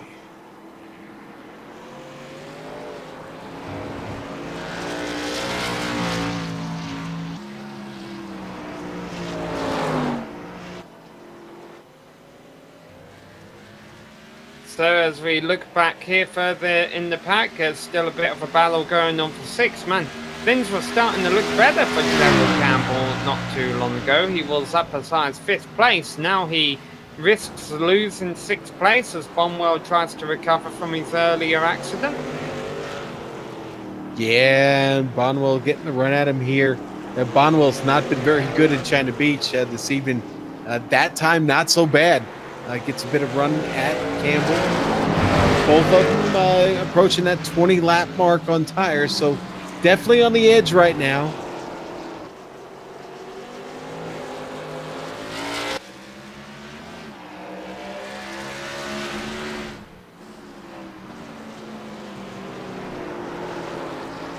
So as we look back here further in the pack, there's still a bit of a battle going on for 6th. Man, things were starting to look better for Gerald Campbell not too long ago. He was up as high as 5th place. Now he risks losing 6th place as Bonwell tries to recover from his earlier accident. Yeah, Bonwell getting the run at him here. Bonwell's not been very good in China Beach this evening. That time, not so bad. Gets a bit of run at Campbell. Both of them approaching that 20-lap mark on tires, so definitely on the edge right now.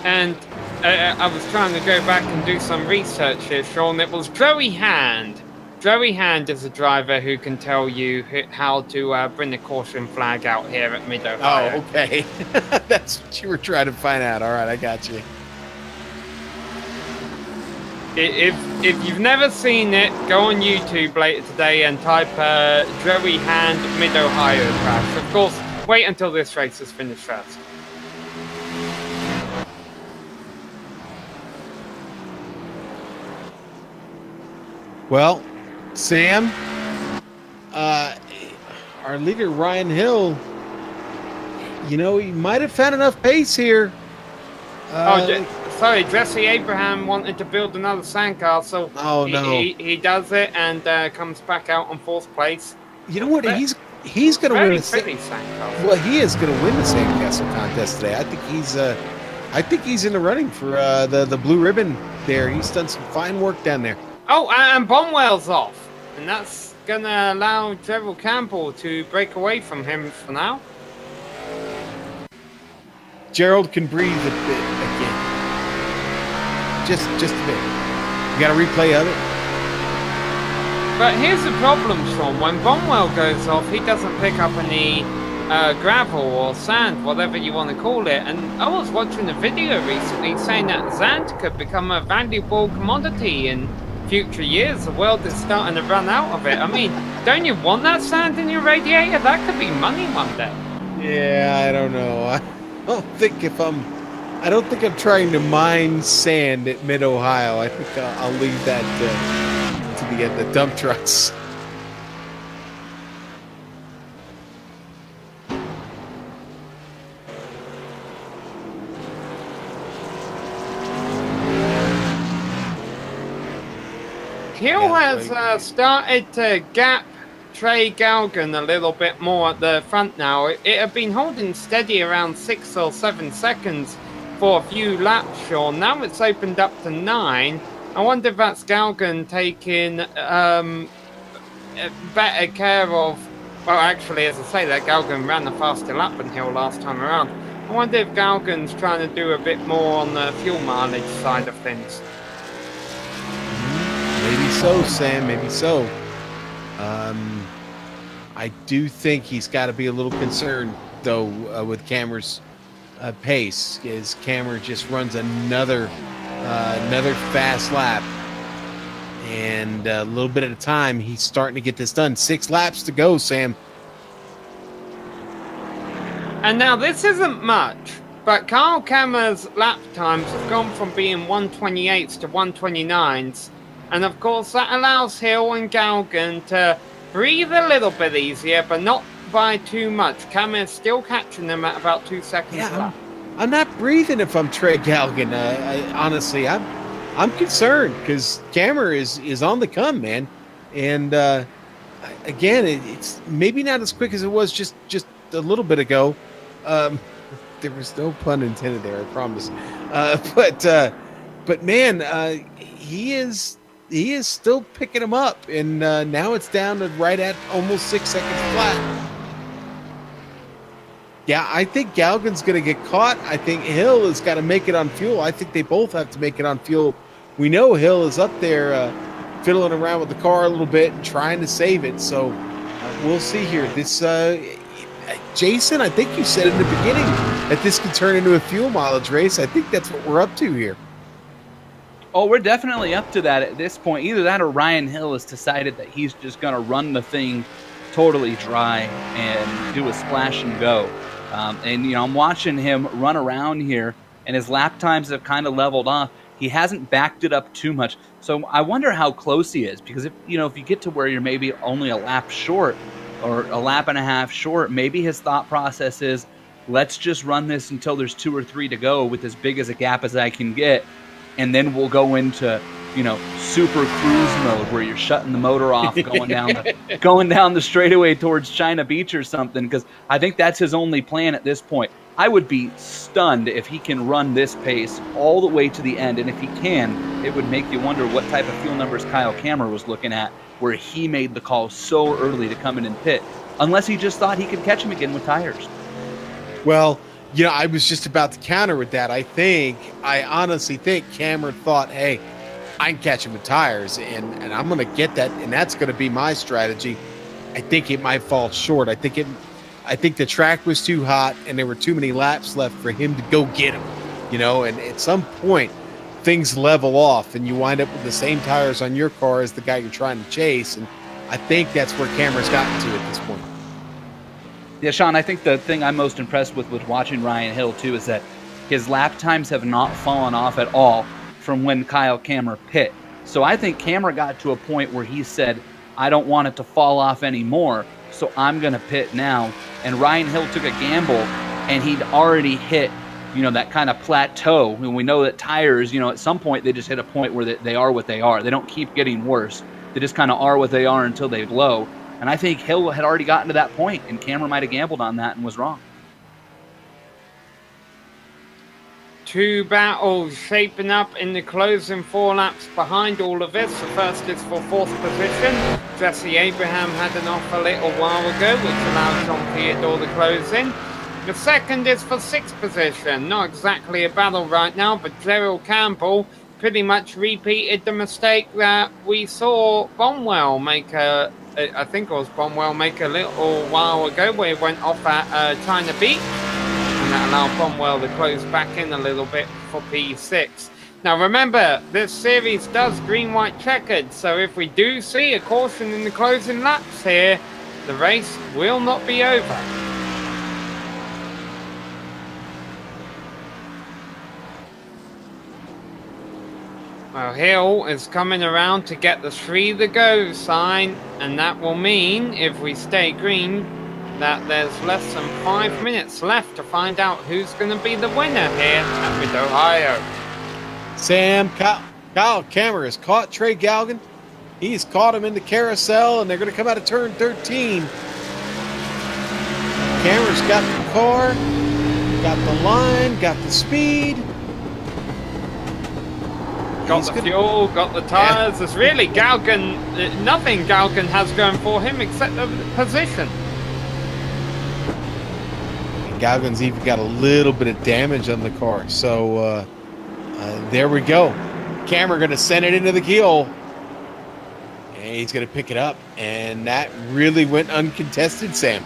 And I was trying to go back and do some research here, Sean. It was Joey Hand. Joey Hand is a driver who can tell you how to bring the caution flag out here at Mid-Ohio. Oh, okay. That's what you were trying to find out. All right, I got you. If you've never seen it, go on YouTube later today and type Joey Hand Mid-Ohio crash. Of course, wait until this race is finished first. Well, Sam, our leader, Ryan Hill, he might have found enough pace here. Sorry, Jesse Abraham wanted to build another sandcastle. Oh, no. He does it and comes back out on 4th place. You know what? he's going to win the pretty sandcastle. Well, he is going to win the sandcastle contest today. I think he's in the running for the blue ribbon there. He's done some fine work down there. Oh, and Bonwell's off, and that's going to allow Gerald Campbell to break away from him for now. Gerald can breathe a bit again. Just a bit. You got a replay of it? But here's the problem, Sean. When Bonwell goes off, he doesn't pick up any gravel or sand, whatever you want to call it. And I was watching a video recently saying that sand could become a valuable commodity in future years. The world is starting to run out of it. I mean, don't you want that sand in your radiator? That could be money one day. Yeah, I don't know. I don't think I'm trying to mine sand at Mid-Ohio. I think I'll leave that to the dump trucks. Hill has started to gap Trey Galgan a little bit more at the front now. It had been holding steady around 6 or 7 seconds for a few laps, Sean. Now it's opened up to 9. I wonder if that's Galgan taking better care of... Well, actually, as I say that, Galgan ran the faster lap than Hill last time around. I wonder if Galgan's trying to do a bit more on the fuel mileage side of things. Maybe so, Sam. Maybe so. I do think he's got to be a little concerned, though, with Cameron's pace. As Cameron just runs another fast lap, and a little bit at a time, he's starting to get this done. 6 laps to go, Sam. And now this isn't much, but Kyle Kammer's lap times have gone from being 128s to 129s. And of course, that allows Hill and Galgan to breathe a little bit easier, but not by too much. Kammer's still catching them at about 2 seconds lap. I'm not breathing if I'm Trey Galgan. Honestly, I'm concerned because Kammer is on the come, man. And again, it's maybe not as quick as it was just a little bit ago. There was no pun intended there, I promise. But man, he is still picking him up, and now it's down to right at almost 6 seconds flat. Yeah, I think Galgan's going to get caught. I think Hill has got to make it on fuel. I think they both have to make it on fuel. We know Hill is up there fiddling around with the car a little bit and trying to save it. So we'll see here. This, Jason, I think you said in the beginning that this could turn into a fuel mileage race. I think that's what we're up to here. Oh, we're definitely up to that at this point. Either that or Ryan Hill has decided that he's just going to run the thing totally dry and do a splash and go. And, you know, I'm watching him run around here, and his lap times have kind of leveled off. He hasn't backed it up too much. So I wonder how close he is, because if you get to where you're maybe only a lap short or a lap and a half short, maybe his thought process is, let's just run this until there's 2 or 3 to go with as big as a gap as I can get. And then we'll go into, super cruise mode where you're shutting the motor off, going down the straightaway towards China Beach or something. Because I think that's his only plan at this point. I would be stunned if he can run this pace all the way to the end. And if he can, it would make you wonder what type of fuel numbers Kyle Kammer was looking at, where he made the call so early to come in and pit. Unless he just thought he could catch him again with tires. Well, I was just about to counter with that. I honestly think Cameron thought, hey, I can catch him with tires, and I'm going to get that, and that's going to be my strategy. I think it might fall short. I think the track was too hot, and there were too many laps left for him to go get him. And at some point, things level off, and you wind up with the same tires on your car as the guy you're trying to chase, and I think that's where Cameron's gotten to at this point. Yeah, Sean, I think the thing I'm most impressed with watching Ryan Hill, too, is that his lap times have not fallen off at all from when Kyle Kammer pit. So I think Kammer got to a point where he said, I don't want it to fall off anymore, so I'm going to pit now. And Ryan Hill took a gamble, and he'd already hit, that kind of plateau. And we know that tires, at some point they just hit a point where they are what they are. They don't keep getting worse. They just kind of are what they are until they blow. And I think Hill had already gotten to that point, and Cameron might have gambled on that and was wrong. Two battles shaping up in the closing 4 laps behind all of this. The first is for 4th position. Jesse Abraham had an off a little while ago, which allowed John Theodore the close in. The second is for 6th position. Not exactly a battle right now, but Gerald Campbell pretty much repeated the mistake that we saw Bonwell make I think it was Bonwell make a little while ago, where he went off at China Beach. And that allowed Bonwell to close back in a little bit for P6. Now remember, this series does green-white checkered, so if we do see a caution in the closing laps here, the race will not be over. Well, Hill is coming around to get the 3 to go sign, and that will mean, if we stay green, that there's less than 5 minutes left to find out who's going to be the winner here at Mid-Ohio. Sam, Kyle Kammer has caught Trey Galgan. He's caught him in the carousel, and they're going to come out of turn 13. Kammer's got the car, got the line, got the speed. Got the fuel, got the tires. There's really Galgan, nothing Galgan has going for him except the position. Galgan's even got a little bit of damage on the car. So there we go. Cameron going to send it into the keel. And he's going to pick it up. And that really went uncontested, Sam.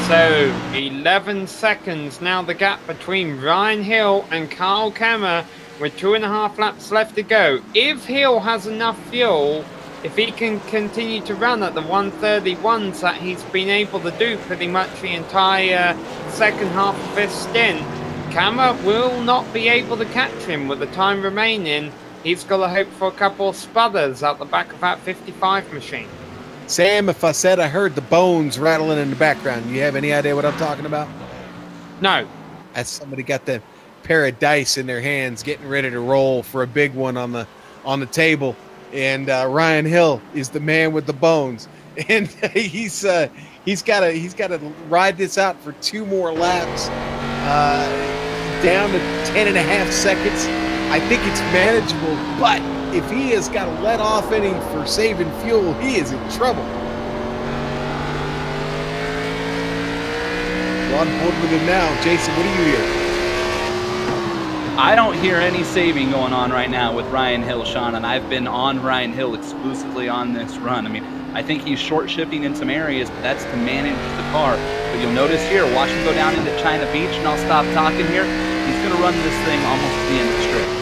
So 11 seconds now, the gap between Ryan Hill and Kyle Kammer, with 2.5 laps left to go. If Hill has enough fuel, if he can continue to run at the 131s that he's been able to do pretty much the entire second half of this stint, Kammer will not be able to catch him with the time remaining. He's got to hope for a couple of sputters out the back of that 55 machine. Sam, if I said I heard the bones rattling in the background, you have any idea what I'm talking about? No. That's somebody got the pair of dice in their hands getting ready to roll for a big one on the table. And Ryan Hill is the man with the bones, and he's got to ride this out for 2 more laps, down to 10.5 seconds. I think it's manageable, but if he has got to let off any for saving fuel, he is in trouble. We're on board with him now. Jason, what do you hear? I don't hear any saving going on right now with Ryan Hill, Sean, and I've been on Ryan Hill exclusively on this run. I mean, I think he's short shifting in some areas, but that's to manage the car. But you'll notice here, watch him go down into China Beach, and I'll stop talking here. He's going to run this thing almost to the end of the straight.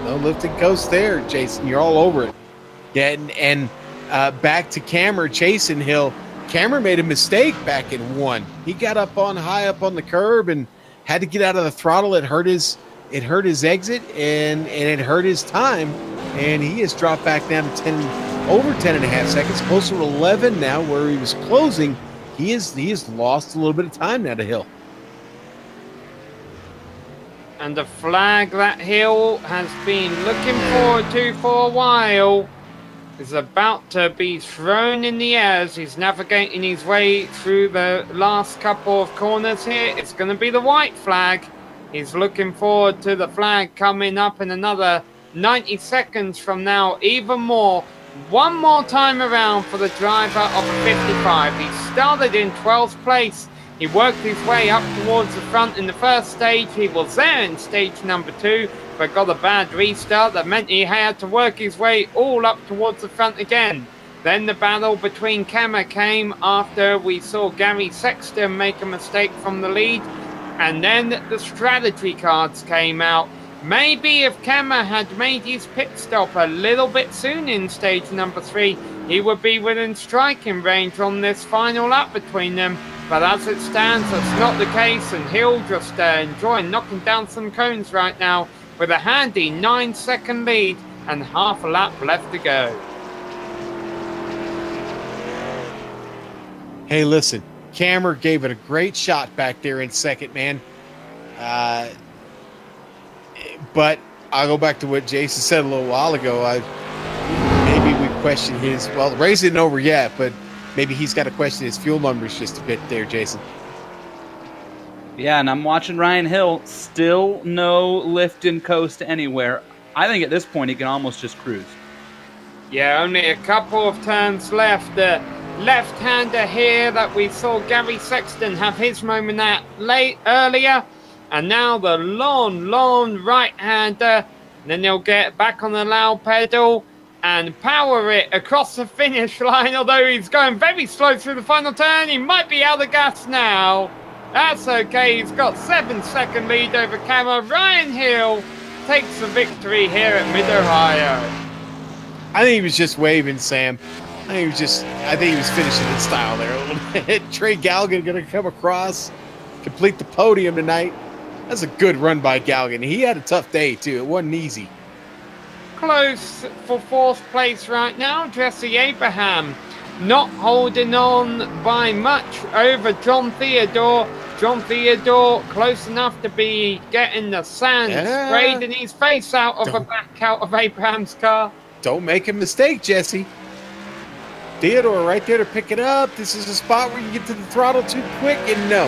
No lifting coast there, Jason. You're all over it. Yeah, and back to Cameron chasing Hill. Cameron made a mistake back in 1. He got up on high up on the curb and had to get out of the throttle. It hurt his exit and it hurt his time. And he has dropped back down to over 10.5 seconds, closer to 11 now, where he was closing. He has lost a little bit of time now to Hill. And the flag that Hill has been looking forward to for a while is about to be thrown in the air as he's navigating his way through the last couple of corners here. It's going to be the white flag. He's looking forward to the flag coming up in another 90 seconds from now, even more. One more time around for the driver of a 55. He started in 12th place. He worked his way up towards the front in the first stage. He was there in stage number 2, but got a bad restart that meant he had to work his way all up towards the front again. Then the battle between Kammer came after we saw Gary Sexton make a mistake from the lead. And then the strategy cards came out. Maybe if Kammer had made his pit stop a little bit soon in stage number 3, he would be within striking range on this final lap between them. But as it stands, that's not the case, and Hill just enjoying knocking down some cones right now with a handy 9-second lead and half a lap left to go. Hey, listen, Cammer gave it a great shot back there in second, man. But I'll go back to what Jason said a little while ago. Maybe we question his, well, the race isn't over yet, but maybe he's got to question his fuel numbers just a bit there, Jason. Yeah, and I'm watching Ryan Hill. Still no lift and coast anywhere. I think at this point he can almost just cruise. Yeah, only a couple of turns left. The left-hander here that we saw Gary Sexton have his moment at earlier. And now the long right-hander. Then he'll get back on the loud pedal and power it across the finish line. Although he's going very slow through the final turn. He might be out of gas now. That's okay. He's got 7-second lead over Camera. Ryan Hill takes the victory here at Mid-Ohio. I think he was just waving, Sam. I think he was finishing in style there a little bit. Trey Galligan going to come across, complete the podium tonight. That's a good run by Galligan. He had a tough day, too. It wasn't easy. Close for fourth place right now. Jesse Abraham not holding on by much over John Theodore. John Theodore close enough to be getting the sand sprayed in his face out of Abraham's car. Don't make a mistake, Jesse. Theodore right there to pick it up. This is a spot where you get to the throttle too quick, and no.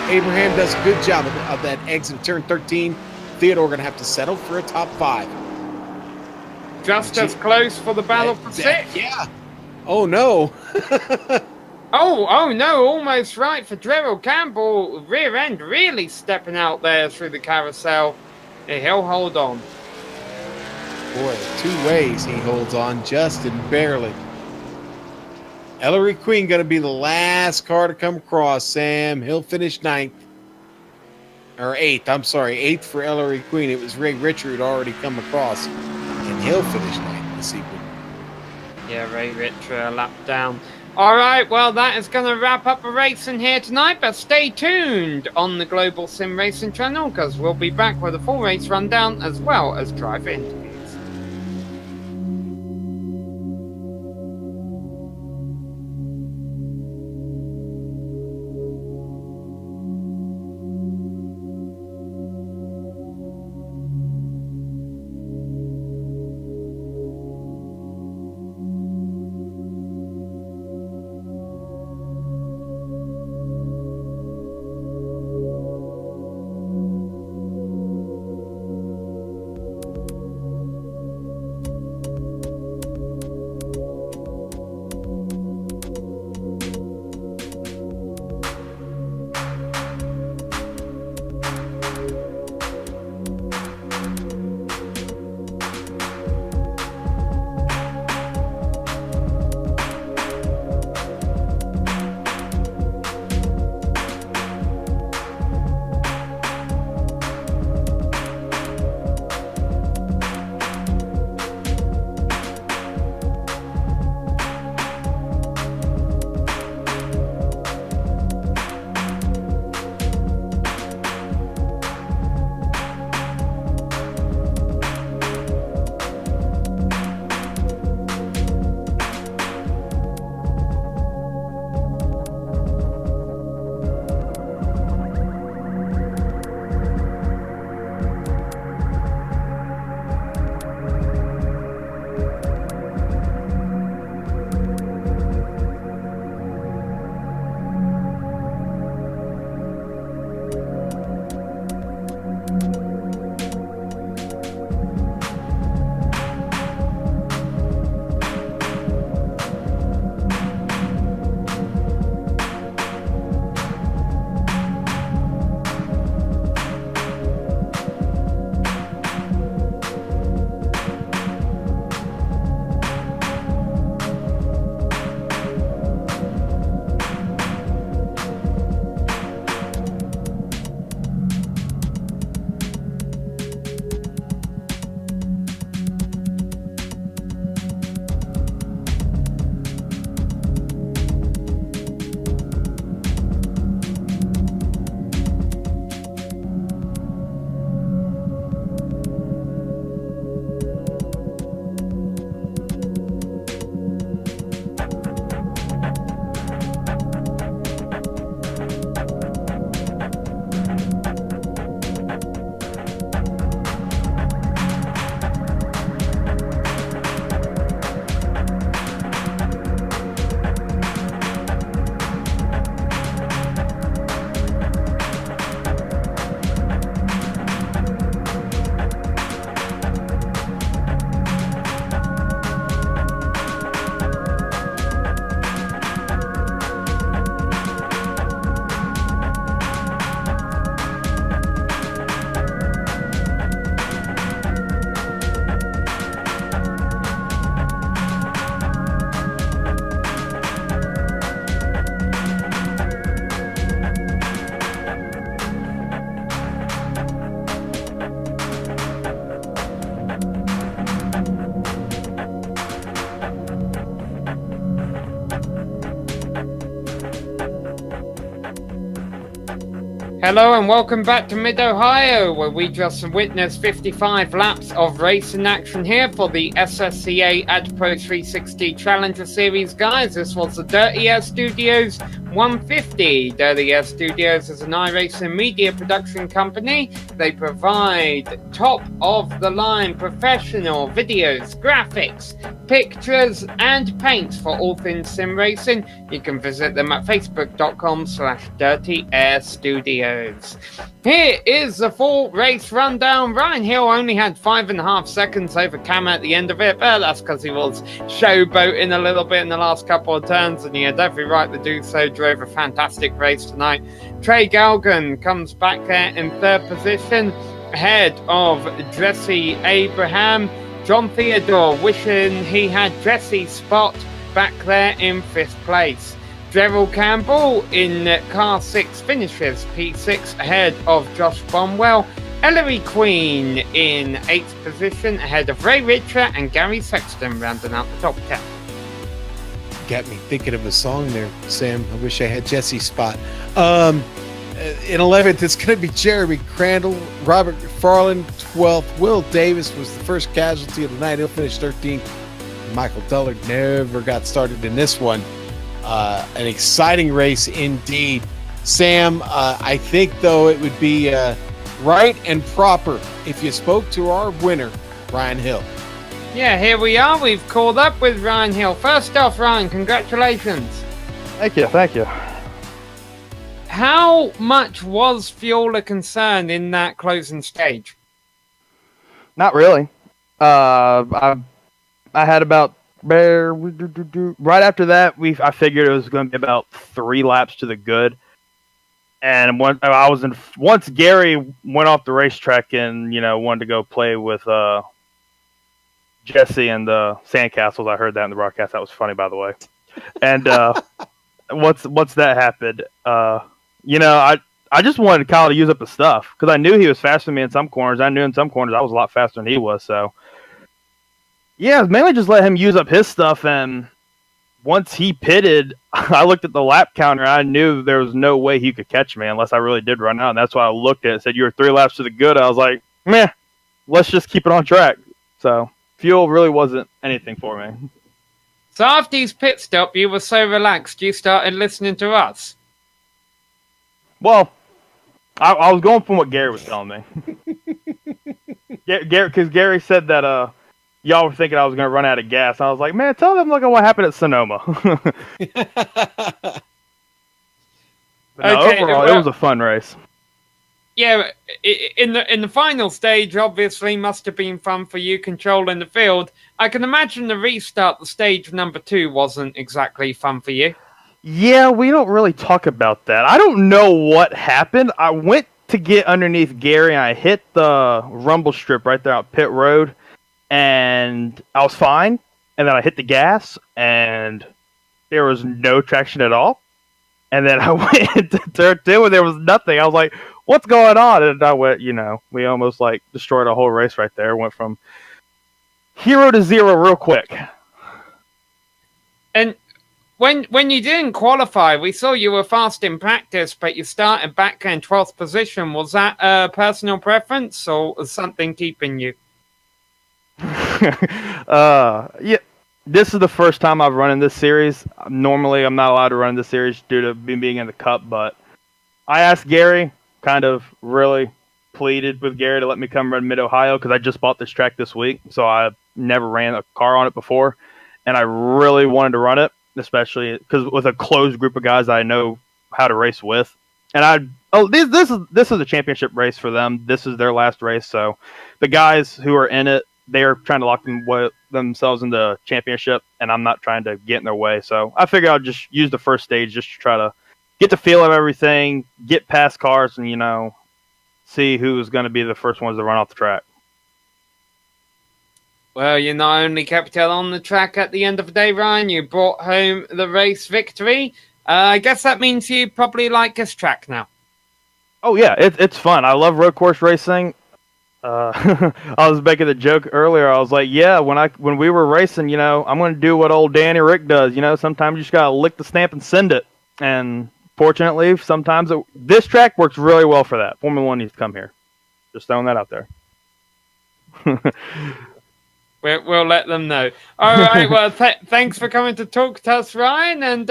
Abraham does a good job of that exit of turn 13. Theodore going to have to settle for a top 5. Just as close for the battle for 6. Yeah. Oh, no. Oh, no. Almost right for Gerald Campbell. Rear end really stepping out there through the carousel. He'll hold on. Boy, 2 ways he holds on just and barely. Ellery Queen going to be the last car to come across, Sam. He'll finish 9th. Or 8th, I'm sorry. 8th for Ellery Queen. It was Ray Richard already come across. And he'll finish 9th this evening. Yeah, Ray Richard a lap down. All right, well, that is going to wrap up the racing here tonight. But stay tuned on the Global Sim Racing Channel because we'll be back with a full race rundown as well as driver interviews. Hello and welcome back to Mid-Ohio, where we just witnessed 55 laps of racing action here for the SSCA AdPro 360 Challenger Series, guys. This was the Dirty Air Studios 150. Dirty Air Studios is an iRacing media production company. They provide top-of-the-line professional videos, graphics, pictures, and paints for all things sim racing. You can visit them at facebook.com/dirtyairstudios. Here is the full race rundown. Ryan Hill only had 5.5 seconds over Cam at the end of it, but that's because he was showboating a little bit in the last couple of turns, and he had every right to do so. Drove a fantastic race tonight. Trey Galgan comes back there in third position, ahead of Jesse Abraham. John Theodore wishing he had Jesse's spot back there in 5th place. Gerald Campbell in car 6 finishes P6 ahead of Josh Bonwell. Ellery Queen in 8th position ahead of Ray Richer and Gary Sexton rounding out the top 10. Got me thinking of a song there, Sam. I wish I had Jesse's spot. In 11th, it's going to be Jeremy Crandall, Robert McFarland, 12th. Will Davis was the first casualty of the night. He'll finish 13th. Michael Dullard never got started in this one. An exciting race indeed. Sam, I think, though, it would be right and proper if you spoke to our winner, Ryan Hill. Yeah, here we are. We've called up with Ryan Hill. First off, Ryan, congratulations. Thank you, thank you. How much was fuel a concern in that closing stage? Not really. I had about right after that. I figured it was going to be about 3 laps to the good. And once Gary went off the racetrack and wanted to go play with Jesse and the Sandcastles, I heard that in the broadcast. That was funny, by the way. And once that happened, I just wanted Kyle to use up his stuff because I knew he was faster than me in some corners. I knew in some corners I was a lot faster than he was. So, yeah, mainly just let him use up his stuff. And once he pitted, I looked at the lap counter. I knew there was no way he could catch me unless I really did run out. And that's why I looked at it and said, "You were 3 laps to the good." I was like, meh, let's just keep it on track. So fuel really wasn't anything for me. So after his pit stop, you were so relaxed, you started listening to us. Well, I was going from what Gary was telling me. Because Gary said that y'all were thinking I was going to run out of gas. I was like, man, tell them look at what happened at Sonoma. Overall, it was a fun race. Yeah, in the final stage, obviously, must have been fun for you controlling the field. I can imagine the restart, the stage number 2, wasn't exactly fun for you. Yeah, we don't really talk about that. I don't know what happened. I went to get underneath Gary, and I hit the rumble strip right there on pit road, and I was fine. And then I hit the gas, and there was no traction at all. And then I went to turn 2, and there was nothing. I was like, what's going on? And I went, we almost destroyed a whole race right there. Went from 0 to 0 real quick. And when you didn't qualify, we saw you were fast in practice, but you started back in 12th position. Was that a personal preference or was something keeping you? Yeah. This is the first time I've run in this series. Normally, I'm not allowed to run in this series due to being in the Cup, but I asked Gary, kind of really pleaded with Gary to let me come run Mid-Ohio because I just bought this track this week, so I never ran a car on it before, and I really wanted to run it, especially because with a closed group of guys I know how to race with. And this is a championship race for them. This is their last race, so the guys who are in it, they're trying to lock themselves in the championship, and I'm not trying to get in their way. So I figured I'll just use the first stage just to try to get the feel of everything, get past cars, and, see who's going to be the first ones to run off the track. Well, you not only kept it on the track at the end of the day, Ryan, you brought home the race victory. I guess that means you probably like this track now. Oh, yeah, it's fun. I love road course racing. I was making the joke earlier. I was like, yeah, when we were racing, I'm going to do what old Danny Rick does. Sometimes you just got to lick the stamp and send it. And unfortunately, sometimes this track works really well for that. Formula One needs to come here. Just throwing that out there. We'll let them know. All right. Well, thanks for coming to talk to us, Ryan. And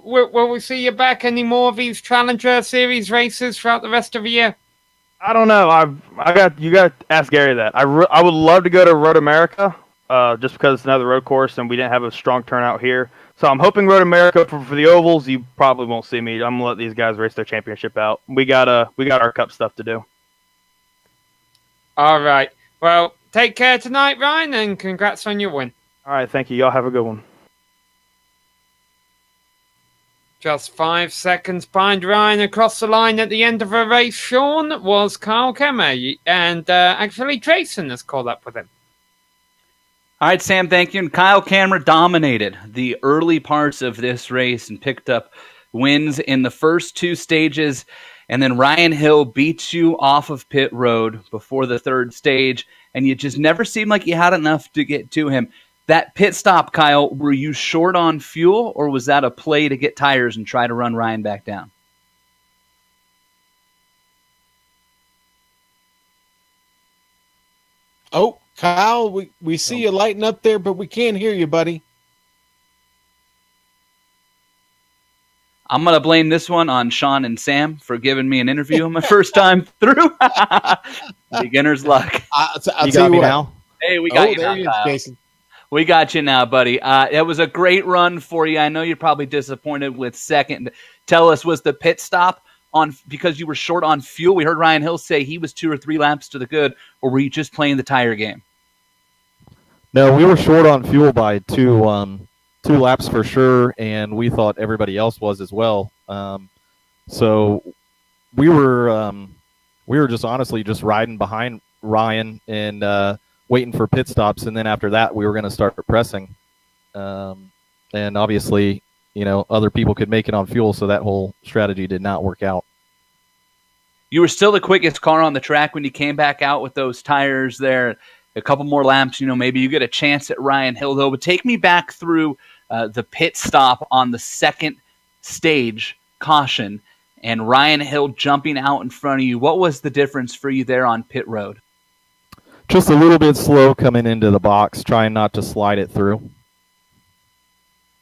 will we see you back any more of these Challenger Series races throughout the rest of the year? I don't know. You got to ask Gary that. I would love to go to Road America, just because it's another road course and we didn't have a strong turnout here. So I'm hoping Road America for the ovals. You probably won't see me. I'm gonna let these guys race their championship out. We got our cup stuff to do. All right. Well, take care tonight, Ryan, and congrats on your win. All right. Thank you. Y'all have a good one. Just 5 seconds behind Ryan across the line at the end of a race, Sean, was Kyle Kemmer. And actually, Jason has caught up with him. All right, Sam, thank you. And Kyle Kemmer dominated the early parts of this race and picked up wins in the first 2 stages. And then Ryan Hill beats you off of pit road before the 3rd stage. And you just never seemed like you had enough to get to him. That pit stop, Kyle, were you short on fuel, or was that a play to get tires and try to run Ryan back down? Oh, Kyle, we see you lighting up there, but we can't hear you, buddy. I'm going to blame this one on Sean and Sam for giving me an interview on my first time through. Beginner's luck. I'll you tell got me what. now? Hey, we got you now, Kyle. Jason. We got you now, buddy. It was a great run for you. I know you're probably disappointed with second. Tell us, was the pit stop on because you were short on fuel? We heard Ryan Hill say he was 2 or 3 laps to the good, or were you just playing the tire game? No, we were short on fuel by 2 laps for sure, and we thought everybody else was as well. So we were just honestly just riding behind Ryan and waiting for pit stops, and then after that we were going to start pressing. And obviously, other people could make it on fuel, so that whole strategy did not work out. You were still the quickest car on the track when you came back out with those tires there. A couple more laps, maybe you get a chance at Ryan Hill, though. But take me back through the pit stop on the 2nd stage caution and Ryan Hill jumping out in front of you. What was the difference for you there on pit road? Just a little bit slow coming into the box, trying not to slide it through.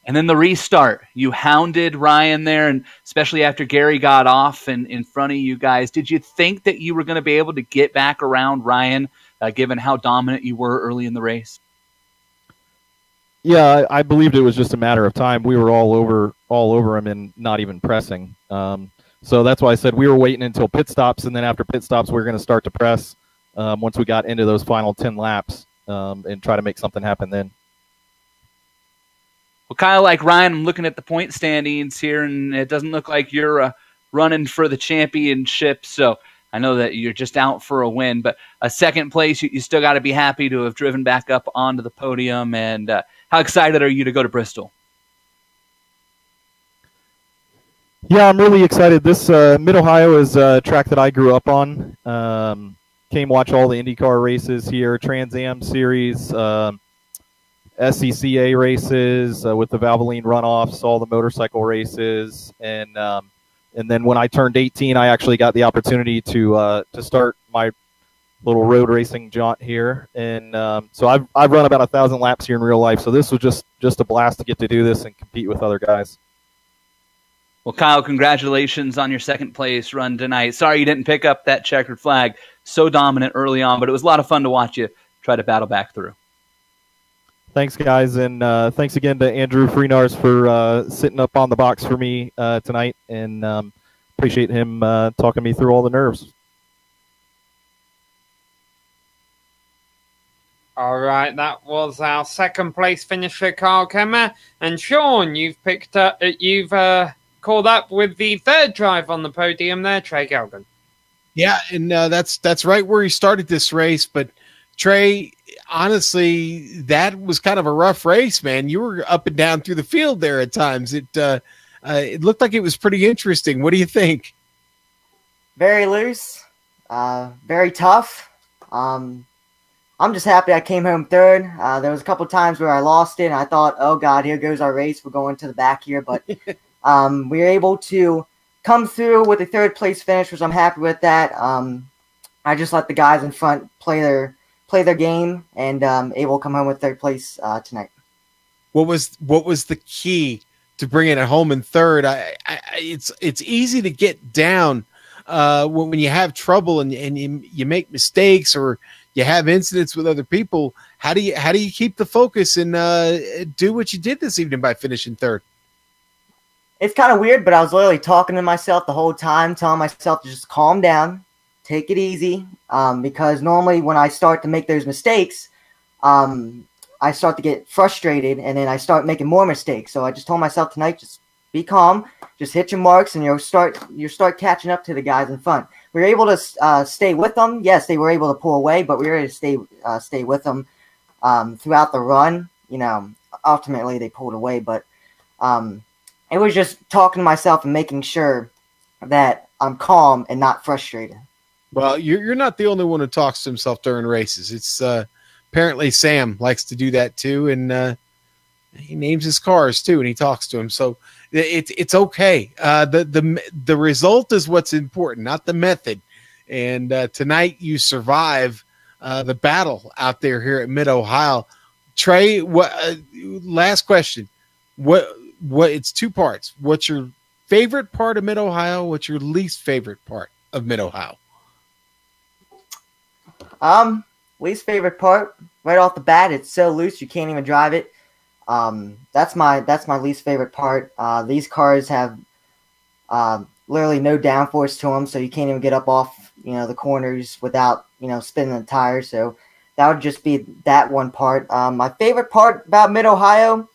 And then the restart. You hounded Ryan there, and especially after Gary got off and in front of you guys. Did you think that you were going to be able to get back around Ryan, given how dominant you were early in the race? Yeah, I believed it was just a matter of time. We were all over him and not even pressing. So that's why I said we were waiting until pit stops, and then after pit stops, we were going to start to press once we got into those final 10 laps and try to make something happen then. Well, kind of like Ryan, I'm looking at the point standings here, and it doesn't look like you're running for the championship. So I know that you're just out for a win, but a 2nd place, you still got to be happy to have driven back up onto the podium. And how excited are you to go to Bristol? Yeah, I'm really excited. This Mid-Ohio is a track that I grew up on. Came watch all the IndyCar races here, Trans Am Series, SCCA races with the Valvoline runoffs, all the motorcycle races, and then when I turned 18, I actually got the opportunity to start my little road racing jaunt here, and so I've run about 1,000 laps here in real life. So this was just a blast to get to do this and compete with other guys. Well, Kyle, congratulations on your 2nd place run tonight. Sorry you didn't pick up that checkered flag. So dominant early on, but it was a lot of fun to watch you try to battle back through. Thanks, guys, and thanks again to Andrew Freenars for sitting up on the box for me tonight, and appreciate him talking me through all the nerves. All right, that was our 2nd place finisher, Kyle Kemmer. And Sean, you've called up with the 3rd drive on the podium there, Trey Gelgan. Yeah, and that's right where he started this race. But Trey, honestly, that was kind of a rough race, man. You were up and down through the field there at times. It looked like it was pretty interesting. What do you think? Very loose, very tough. I'm just happy I came home 3rd. There was a couple times where I lost it, and I thought, oh, God, here goes our race. We're going to the back here. But We were able to come through with a third place finish, which I'm happy with that. I just let the guys in front play their game, and able to come home with third place tonight. What was the key to bringing it home in third? It's easy to get down when you have trouble and you make mistakes or you have incidents with other people. How do you keep the focus and do what you did this evening by finishing third? It's kind of weird, but I was literally talking to myself the whole time, telling myself to just calm down, take it easy, because normally when I start to make those mistakes, I start to get frustrated, and then I start making more mistakes. So I just told myself tonight, just be calm, just hit your marks, and you'll start catching up to the guys in front. We were able to stay with them. Yes, they were able to pull away, but we were able to stay with them throughout the run. You know, ultimately they pulled away, but it was just talking to myself and making sure that I'm calm and not frustrated. Well, you're not the only one who talks to himself during races. It's apparently Sam likes to do that too, and he names his cars too, and he talks to him. So it's okay. The result is what's important, not the method. And tonight you survive the battle out there here at Mid-Ohio. Trey, last question. What? It's two parts. What's your favorite part of Mid-Ohio? What's your least favorite part of Mid-Ohio? Least favorite part, right off the bat, it's so loose you can't even drive it. That's my least favorite part. These cars have literally no downforce to them, so you can't even get up off the corners without spinning the tires. So that would just be that one part. My favorite part about Mid-Ohio,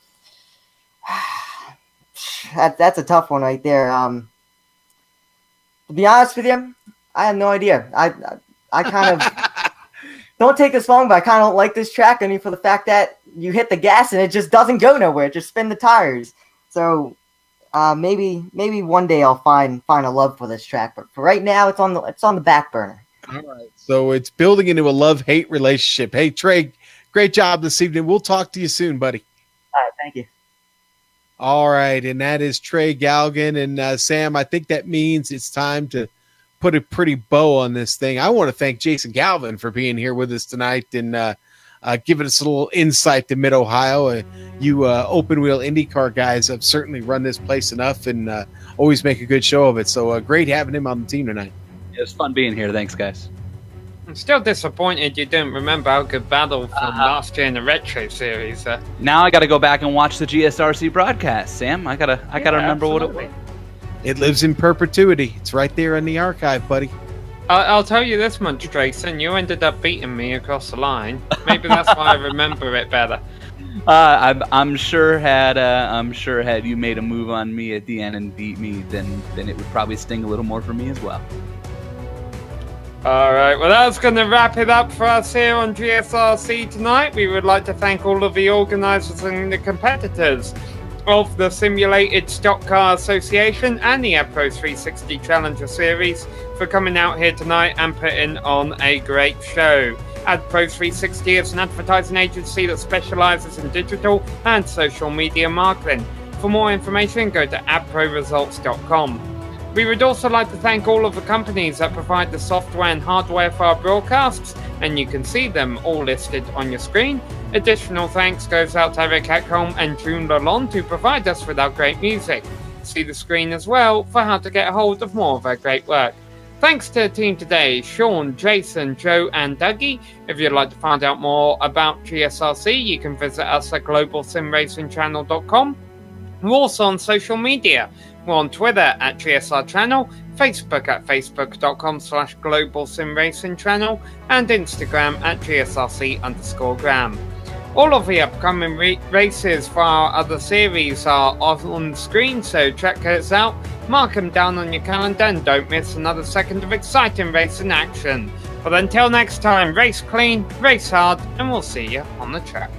that's a tough one right there. To be honest with you, I have no idea. I kind of don't take this long, but I kind of don't like this track. I mean, for the fact that you hit the gas and it just doesn't go nowhere. It just spin the tires. So maybe one day I'll find a love for this track. But for right now, it's on the back burner. All right. So it's building into a love-hate relationship. Hey, Trey, great job this evening. We'll talk to you soon, buddy. All right. Thank you. All right. And that is Trey Galgan. And Sam, I think that means it's time to put a pretty bow on this thing. I want to thank Jason Galvin for being here with us tonight and giving us a little insight to Mid-Ohio. You open-wheel IndyCar guys have certainly run this place enough and always make a good show of it. So great having him on the team tonight. It was fun being here. Thanks, guys. I'm still disappointed you didn't remember our good battle from last year in the Retro Series. Now I got to go back and watch the GSRC broadcast, Sam. I gotta remember absolutely. what it was. It lives in perpetuity. It's right there in the archive, buddy. I'll tell you this much, Jason. You ended up beating me across the line. Maybe that's why I remember it better. I'm sure had you made a move on me at the end and beat me, then it would probably sting a little more for me as well. All right, well, that's going to wrap it up for us here on GSRC tonight. We would like to thank all of the organisers and the competitors of the Simulated Stock Car Association and the AdPro 360 Challenger Series for coming out here tonight and putting on a great show. AdPro 360 is an advertising agency that specialises in digital and social media marketing. For more information, go to adproresults.com. We would also like to thank all of the companies that provide the software and hardware for our broadcasts, and you can see them all listed on your screen. Additional thanks goes out to Eric Ekholm and June Lalonde to provide us with our great music. See the screen as well for how to get a hold of more of our great work. Thanks to the team today, Sean, Jason, Joe and Dougie. If you'd like to find out more about GSRC, you can visit us at globalsimracingchannel.com. We're also on social media. We're on Twitter at GSR Channel, Facebook at facebook.com/globalsimracingchannel, and Instagram at GSRC_gram. All of the upcoming races for our other series are on the screen, so check those out, mark them down on your calendar, and don't miss another second of exciting racing action. But until next time, race clean, race hard, and we'll see you on the track.